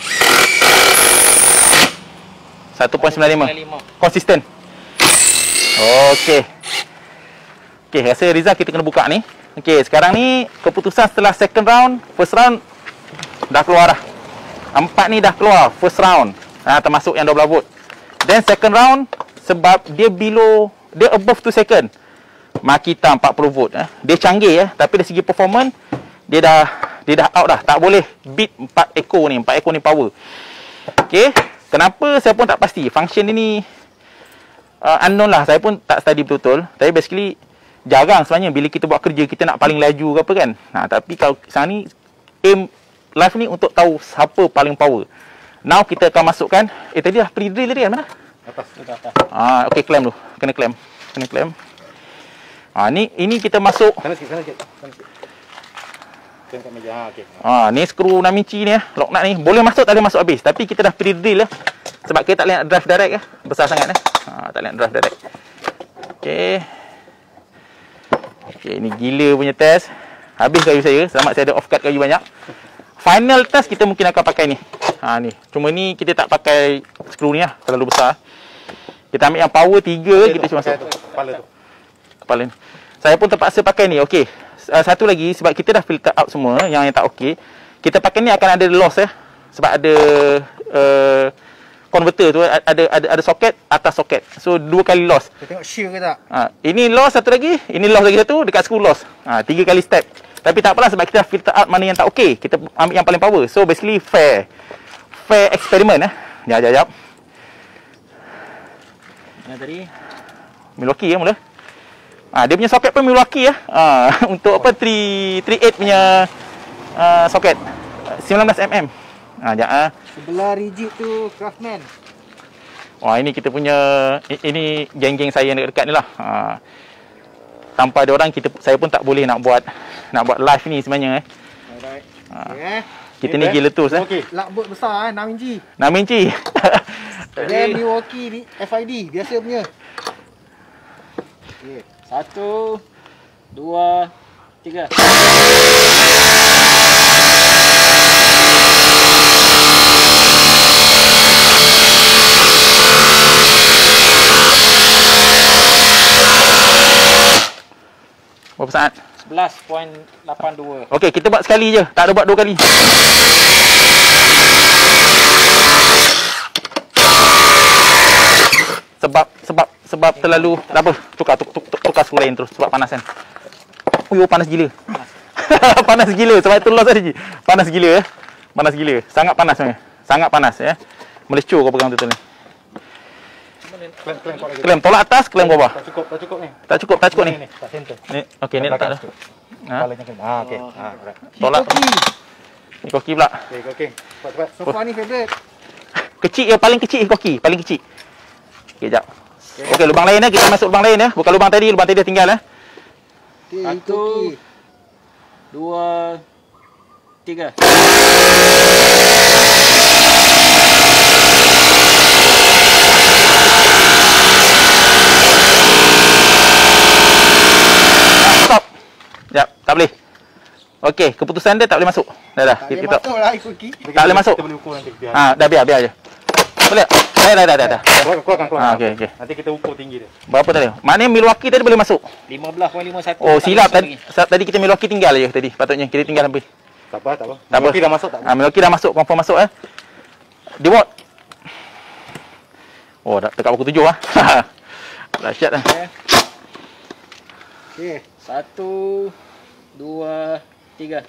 1.95. Konsisten. Okey. Okey, rasa result kita kena buka ni. Okey, sekarang ni keputusan setelah second round, first round dah keluar dah. 4 ni dah keluar first round. Termasuk yang 12 volt. Then second round sebab dia above 2 second. Makita 40 volt Dia canggih tapi dari segi performance dia dah out dah. Tak boleh beat 4 ekor ni power. Okey, kenapa saya pun tak pasti. Function ini unknown lah. Saya pun tak study betul-betul. Tapi basically jarang sebenarnya bila kita buat kerja kita nak paling laju ke apa kan. Tapi kalau sekarang ni aim live ni untuk tahu siapa paling power. Now kita akan masukkan tadi dah pre-drill tadi kan mana? Atas. Okey, clamp dulu. Kena clamp. Ini kita masuk. Sana sikit. Clamp kat meja. Okey. Ni skru 6 inci ni lock nut ni. Boleh masuk tak boleh masuk habis. Tapi kita dah pre-drill sebab kita tak boleh nak drive direct Besar sangat tak boleh nak drive direct. Okey, ni gila punya test. Habis kayu saya. Selamat saya ada off cut kayu banyak. Final test kita mungkin akan pakai ni. Ni. Cuma ni kita tak pakai skru ni terlalu besar. Kita ambil yang power 3 kita cuma masuk. Kepala ni. Saya pun terpaksa pakai ni. Okey. Satu lagi sebab kita dah filter out semua yang tak okey. Kita pakai ni akan ada loss sebab ada converter tu ada soket atas soket. So 2 kali loss. Kita tengok shear ke tak? Ini loss satu lagi, ini loss lagi satu dekat skru loss. 3 kali step. Tapi tak apalah sebab kita filter out mana yang tak okey. Kita ambil yang paling power. So basically fair eksperimen Jap. Mana tadi? Milwaukee mula. Dia punya soket pun Milwaukee untuk 38 punya soket 19mm. Sebelah rigid tu Craftsman. Ini kita punya ini geng-geng saya yang dekat ni lah. Tanpa ada orang saya pun tak boleh nak buat live ni sebenarnya Alright. Kita ni gila tu Lakbot besar 6 inci. 6 inci. Dan Milwaukee FID biasa punya. 1, 2, 3. Berapa saat? 11.82. Okey, kita buat sekali je. Tak ada buat 2 kali. Sebab terlalu apa? Tukar skru lain terus sebab panas kan. Panas gila. Panas gila sebab itu loss tadi. Panas gila. Sangat panas sebenarnya. Sangat panas Melecur kau pegang betul ni. Klem kuat lagi. Klem tolak atas, klem bawah. Tak cukup ni. Tak cukup ni. Tak center. Ni, okey ni letak dah. Ha? Kepalanya klem. Okey. Alright. Tolak. Ni koki pula. Okey. Cepat. Sofa ni favorite. Kecil ya, paling kecil koki, paling kecil. Okey, jap. Okey, lubang lain kita masuk lubang lain bukan lubang tadi dah tinggal 1, 2, 3. Stop. Jap, tak boleh. Okey, keputusan dia tak boleh masuk. Dah. Tak boleh masuk lah ikuti. Tak boleh masuk. Kita boleh ukur nanti. Dah biar je. Boleh? Dah. Keluarkan. Okey. Nanti kita ukur tinggi dia. Berapa tadi? Maknanya Milwaukee tadi boleh masuk. 15.51. Oh, silap tadi. Tadi kita Milwaukee tinggal je tadi. Patutnya kita tinggal sampai. Tak apa. Tak apa. Milwaukee dah masuk tak? Milwaukee dah masuk, confirm masuk Di watt. Oh, dah dekat pukul 7 Dahsyat dah. Okey. 1, 2, 3.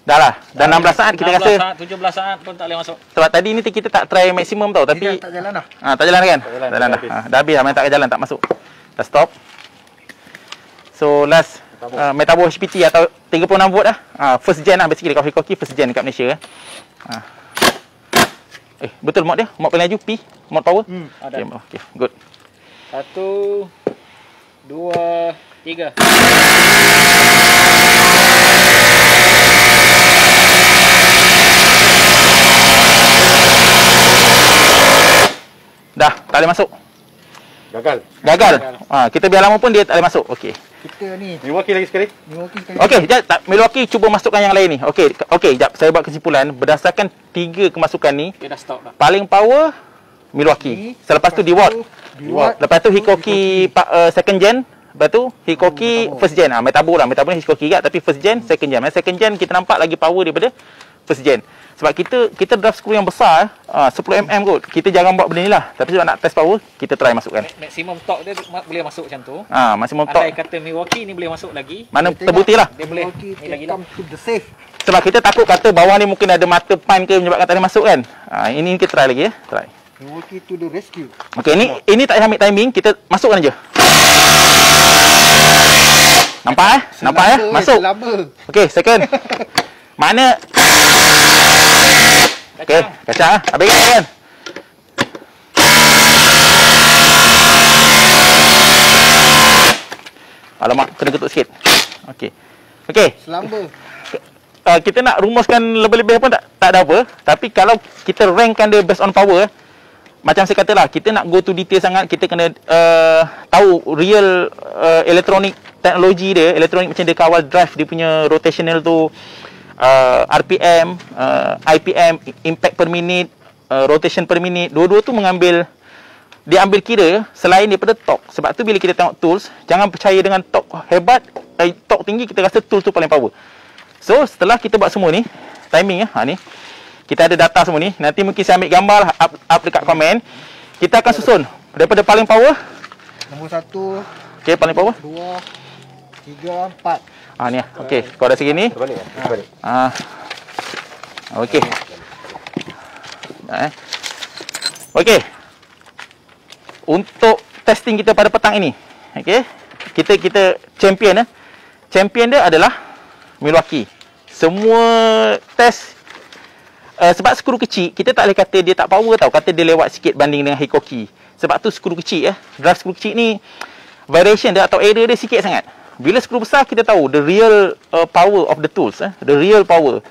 Dah lah. Dah 16 saat kita 16 rasa. saat, 17 saat pun tak boleh masuk. Sebab tadi ni kita tak try maksimum tau, tapi Tak jalan dah. tak jalan kan? Tak jalan, Jalan dah dah. habis. Dah habis dah, main tak jalan, tak masuk. Dah stop. So last Metabo HPT atau 36 volt first gen basically dekat Hikoki first gen dekat Malaysia betul mod dia, mod paling laju P, mod power. Ada. Okay, good. 1, 2, 3. Dah, tak boleh masuk. Gagal. Kita biar lama pun dia tak boleh masuk. Okey. Kita ni. Milwaukee lagi sekali. Okey, jap Milwaukee cuba masukkan yang lain ni. Okey, jap saya buat kesimpulan berdasarkan 3 kemasukan ni. Dia dah stop dah. Paling power Milwaukee. Selepas tu Dewalt. Lepas tu Hikoki second gen. Lepas tu Hikoki first gen. Metabo ni Hikoki juga tapi first gen, second gen. Second gen kita nampak lagi power daripada first gen. Sebab kita draft screw yang besar 10mm kot. Kita jarang buat benda ni lah. Tapi sebab nak test power, kita try masukkan. Maksimum torque dia boleh masuk macam tu. Maksimum Andai torque. kata Milwaukee ni boleh masuk lagi. Mana terbukti lah. Dia boleh. Ni lagi dah. Come to the safe. Sebab kita takut kata bawah ni mungkin ada mata pine ke menyebabkan tak boleh masuk kan. Ini kita try lagi Try. Milwaukee to the rescue. Okey, ini tak payah ambil timing, kita masukkan aja. Nampak Masuk. Okey, second. Mana? Okey, kacang habis kan? Alamak, kena ketuk sikit. Okey. Selamba. Kita nak rumuskan lebih-lebih pun tak ada apa. Tapi kalau kita rankkan dia based on power, macam saya katalah, kita nak go to detail sangat, kita kena tahu real electronic teknologi dia, elektronik macam dia kawal drive dia punya rotational tu, RPM, IPM, impact per minute, rotation per minute, dua-dua tu dia ambil kira selain daripada torque. Sebab tu bila kita tengok tools, jangan percaya dengan torque hebat, torque tinggi kita rasa tools tu paling power. So setelah kita buat semua ni, timing ni kita ada data semua ni. Nanti mungkin saya ambil gambar up dekat komen. Kita akan susun daripada paling power. Nombor 1. Okey, paling power. 2, 3, 4. Ni okey, kau dah segini. Balik. Okey. Okey. Untuk testing kita pada petang ini, okey. Kita champion Champion dia adalah Milwaukee. Semua test sebab skru kecil, kita tak boleh kata dia tak power tau. Kata dia lewat sikit banding dengan Hikoki. Sebab tu skru kecil drive skru kecil ni variation dia atau error dia sikit sangat. Bila skru besar kita tahu the real power of the tools, the real power.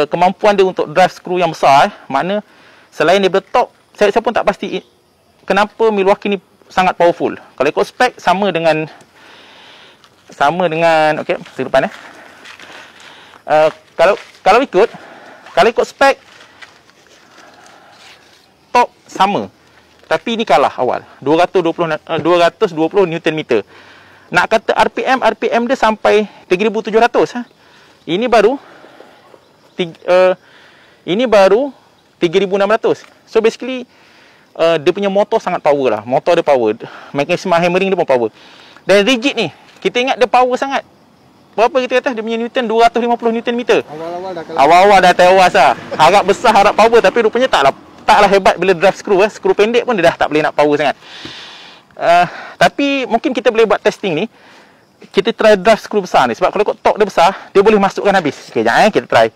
Kemampuan dia untuk drive skru yang besar, makna selain dia bertorque, saya pun tak pasti kenapa Milwaukee ni sangat powerful. Kalau ikut spek sama dengan okey, saya depan kalau ikut spek torque sama. Tapi ini kalah awal. 220 Newton meter. Nak kata RPM dia sampai 3700 Ini baru 3,000 3600. So basically dia punya motor sangat power lah. Motor dia power. Mekanisme hammering dia pun power. Dan rigid ni, kita ingat dia power sangat. Berapa kita kata? Dia punya Newton 250 Newton meter. Awal-awal dah tewas lah. Harap besar, harap power, tapi rupanya taklah hebat bila drive screw. Skru pendek pun dia dah tak boleh nak power sangat. Tapi mungkin kita boleh buat testing ni. Kita try drive skru besar ni. Sebab kalau ikut torque dia besar, dia boleh masukkan habis. Okay, jangan kita try.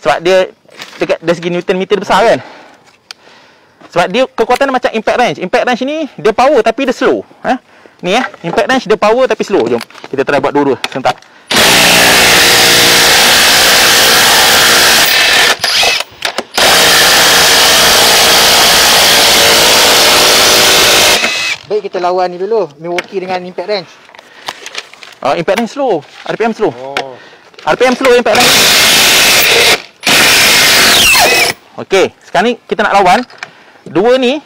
Sebab dia dekat dari segi Newton meter besar kan. Sebab dia kekuatan dia macam impact wrench. Impact wrench ni dia power tapi dia slow. Ni impact wrench dia power tapi slow. Jom kita try buat dua-dua sebentar. Baik, kita lawan ni dulu, Milwaukee dengan impact wrench. Impact wrench slow, RPM slow. RPM slow impact wrench. Okey, sekarang ni kita nak lawan dua ni.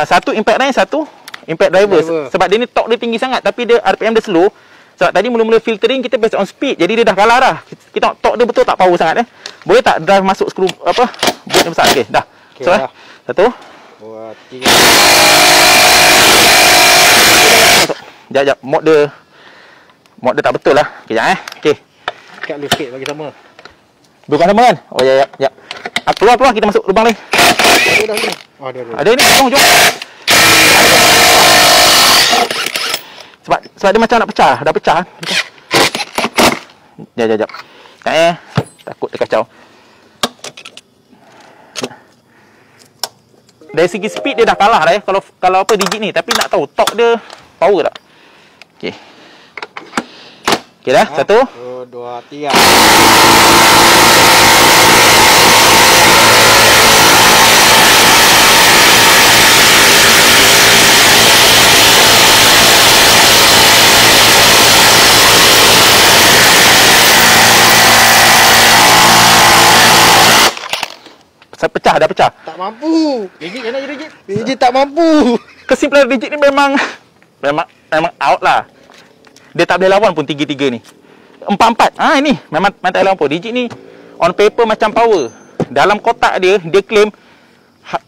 Satu impact wrench, satu impact driver. Sebab dia ni torque dia tinggi sangat tapi dia RPM dia slow. Sebab tadi mula-mula filtering kita based on speed, jadi dia dah kalah dah. Kita torque dia betul tak power sangat Boleh tak drive masuk skru apa? Boot besar. Okey, dah. Okay, so satu. 2, 3. Sekejap. Mode dia tak betul lah. Sekejap Okey. Kat lu sikit bagi sama. Bukan sama kan? Oh ya. Keluar kita masuk lubang lain. Ada ni. Oh, ada ni. Jom. Sebab dia macam nak pecah. Dah pecah. Sekejap. Takut dia kacau. Dari segi speed dia dah kalah dah kalau apa digit ni, tapi nak tahu torque dia power tak. Okey. Okey dah. 1 2 3. Dah pecah. Tak mampu. Rigid nak rigid. Rigid tak mampu. Kesimpulan rigid ni memang out lah. Dia tak boleh lawan pun 3-3 ni. 4-4. Ini memang tak boleh lawan pun. Rigid ni on paper macam power. Dalam kotak dia claim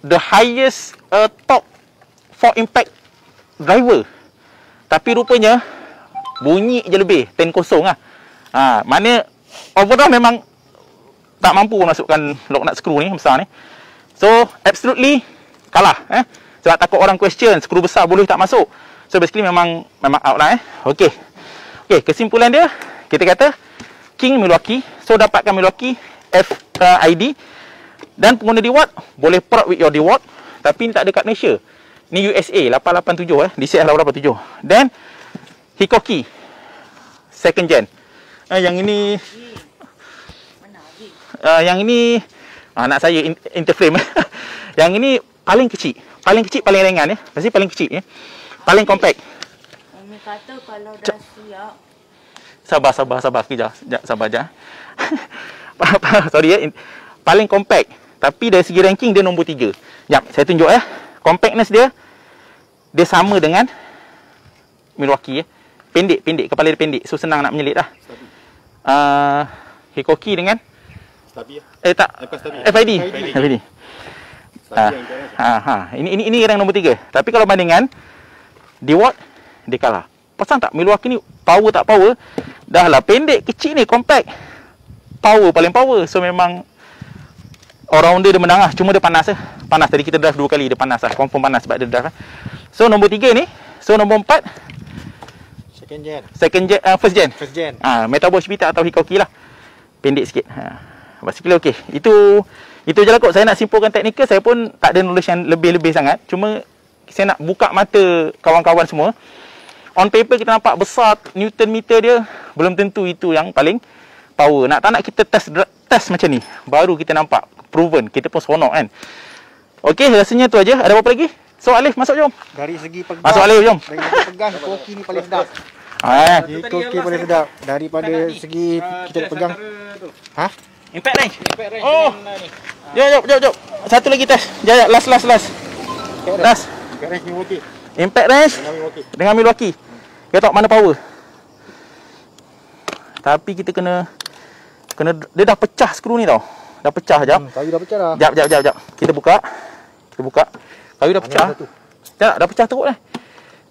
the highest torque for impact driver. Tapi rupanya bunyi je lebih 10-0 lah. Mana overall memang tak mampu masukkan lock nut screw ni besar ni. So absolutely kalah sebab takut orang question skru besar boleh tak masuk. So basically memang out lah Okey, kesimpulan dia kita kata King Milwaukee. So dapatkan Milwaukee FID dan pengguna DeWatt boleh prod with your DeWatt, tapi ni tak ada kat Malaysia. Ni USA 887 DCS 887. Dan Hikoki second gen. Yang ini anak saya interframe. Yang ini paling kecil, paling ringan Pasti paling kecil paling compact. Umi kata kalau dah siap. Sabar kejap, sabar je. Sorry paling compact, tapi dari segi ranking dia nombor 3. Jap, saya tunjuk compactness dia sama dengan Milwaukee pendek, kepala dia pendek, so senang nak menyelit lah. Hikoki dengan FID. Ini rank nombor 3. Tapi kalau bandingan DeWatt, dia kalah. Pasang tak Milwaukee ni power tak power? Dah lah pendek, kecil ni, compact. Paling power. So memang all rounder dia menang lah. Cuma dia panas Panas, tadi kita drive 2 kali, dia panas lah. Confirm panas sebab dia drive So nombor 3 ni. So nombor 4 first gen. Metabo Shibita atau Hikoki lah. Pendek sikit. Basically okey. Itu je lah kot. Saya nak simpulkan teknikal. Saya pun tak ada knowledge yang lebih-lebih sangat. Cuma saya nak buka mata kawan-kawan semua. On paper kita nampak besar Newton meter dia, belum tentu itu yang paling power. Nak tak nak kita test macam ni, baru kita nampak proven. Kita pun seronok kan. Okey, rasanya tu aja. Ada apa lagi? So Alif masuk jom. Dari segi pegang. Masuk Alif jom. Dari segi pegang Hikoki ni paling sedap. Hikoki paling sedap daripada segi kita pegang. Impact range. Oh. Jom. Satu lagi test. Jap, last. Last. Impact range Milwaukee. Impact range dengan Milwaukee. Kita tahu mana power. Tapi kita kena dia dah pecah skru ni tau. dah pecah jap. Kayu dah pecah dah. Jap. Kita buka. Kayu dah pecah. Dah pecah teruk dah.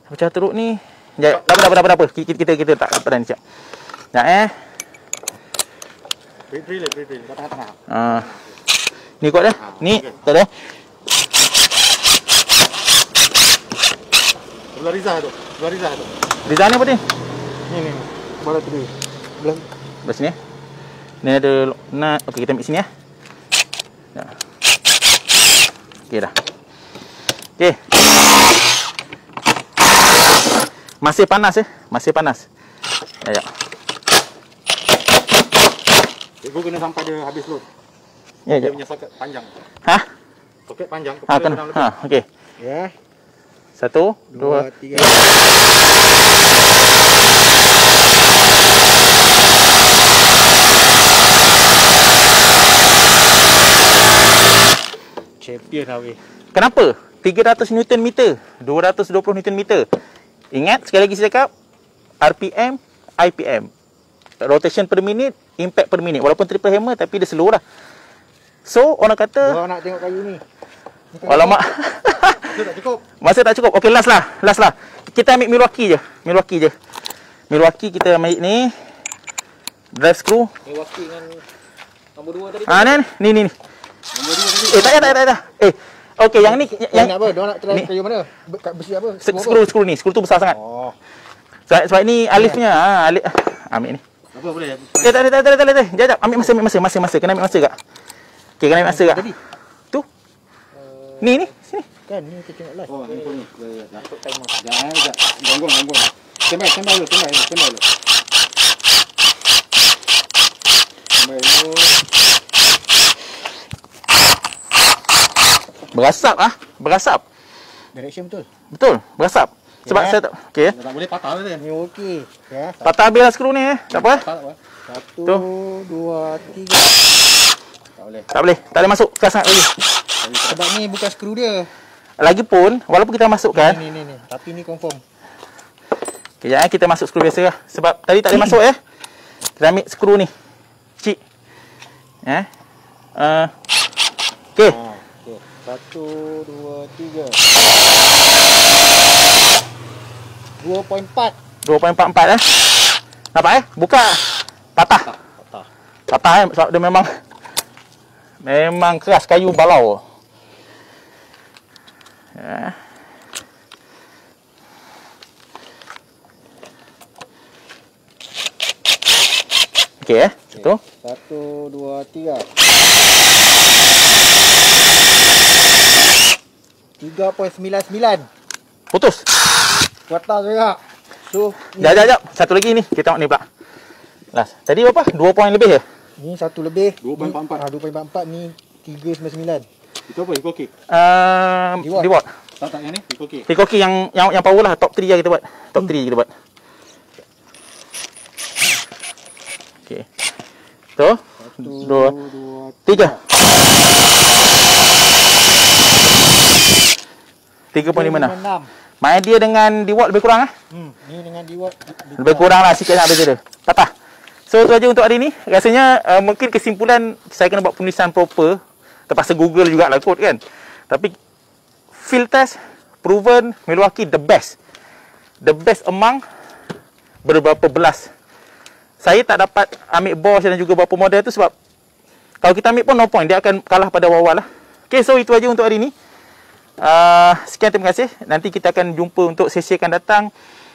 Dah pecah teruk ni. Jap, dah apa. Kita tak apa dah ni, siap. Jap Drill kat tengah-tengah. Ni kuat dah. Ni tak ada. Sebelah Rizal tu. Design ni apa ni? Ni. Bola tu. Belah. Belah sini. Ni ada nut. Okey, kita ambil sini ya. Dah. Okey dah. Okey. Masih panas. Ya. Cikgu kena sampai dia habis load. Ya. Dia punya soket panjang. Soket panjang. Kena. Okey. Ya. 1, 2, 3. Champion lah weh. Kenapa? 300 Newton meter, 220 Newton meter. Ingat sekali lagi saya cakap, RPM, IPM. Rotation per minute, impact per minute. Walaupun triple hammer tapi dia slow lah. So, orang kata, Gua nak tengok kayu ni. alamak. Itu tak cukup. Masa tak cukup. Okey, last lah. Kita ambil Milwaukee je. Milwaukee kita ambil ni. Drive screw. Milwaukee dengan nombor 2 tadi. Ni. Nombor 2 tadi. Tak payah. Okey, yang ni Yang nak apa? Dia nak try ni. kayu mana? Kat besi apa? Screw ni. Screw tu besar sangat. Oh. Sebab ni Alif punya. Alif. Ambil ni. Apa boleh? Tak. Jap. Ambil masa. Kena ambil masa kak. Okey, kena ambil masa kak. Tu. Ni. Sini. Kan ni kita tengok live. Oh, handphone ni. Nak timer. Jangan. Gangguan. Standby dulu. Standby dulu. Berasap. Direction betul. Betul, berasap. Sebab Ya. saya tak. Okey. Tak boleh patah dia. Ni okey. Ya. Patah habislah skru ni. Tak apa. Tak apa. 1, Tu. 2, 3. Tak boleh. Tak boleh masuk kelas sangat lagi. Sebab ni bukan skru dia. Lagipun, walaupun kita masukkan. Ni. Tapi ni confirm. Kejap kita masuk skru biasa lah. Sebab tadi tak boleh masuk Kita ambil skru ni. Cik. Okey. Okey. 1, 2, 3. 2.4. 2.44 Nampak Buka. Patah sebab dia memang keras, kayu balau. Okey 1 1, 2, 3. 3.99. putus. Kuartal juga. So, Jap. Satu lagi ni. Kita tengok ni pula. Last. Tadi berapa? 2 point lebih je. ni satu lebih. 2.44. 2.44 ni 3.99. Itu apa? Hikoki. Reward. Tak yang ni. Hikoki. Hikoki yang power lah. Top 3 lah kita buat. Top 3 kita buat. Okey. Tu. 2, 3. 3.56. Main dia dengan D-Watt lebih kurang Ni dengan D-Watt Lebih kurang lah sikit nak beza dia. Patah. So tu aja untuk hari ni. Rasanya mungkin kesimpulan saya kena buat penulisan proper. Terpaksa Google jugalah kod kan. Tapi field test proven Milwaukee the best. The best among beberapa belas. Saya tak dapat ambil Bosch dan juga beberapa model tu sebab kalau kita ambil pun no point, dia akan kalah pada awal lah. Okay, so itu aja untuk hari ni. Sekian, terima kasih. Nanti kita akan jumpa untuk sesi akan datang.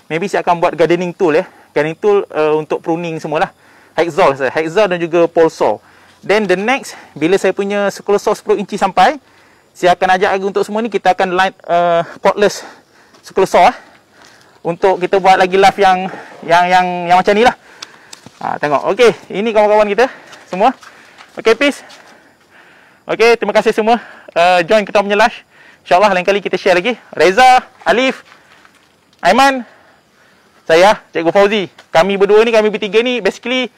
Maybe saya akan buat gardening tool Gardening tool untuk pruning semualah. Hacksaw dan juga pole saw. Then the next, bila saya punya circular saw 10 inci sampai, saya akan ajak lagi untuk semua ni kita akan line cordless circular saw untuk kita buat lagi live yang macam ni lah. Tengok. Okey, ini kawan-kawan kita semua. Okey, peace. Okey, terima kasih semua join kita punya live. InsyaAllah lain kali kita share lagi. Reza, Alif, Aiman, saya, Cikgu Fauzi. Kami berdua ni, kami bertiga ni basically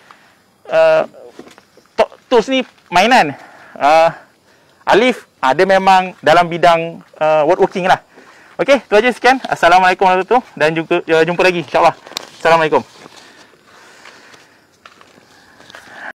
tools ni mainan. Alif, dia memang dalam bidang woodworking lah. Okey, itu aja sekian. Assalamualaikum warahmatullahi wabarakatuh dan jumpa lagi insyaAllah. Assalamualaikum.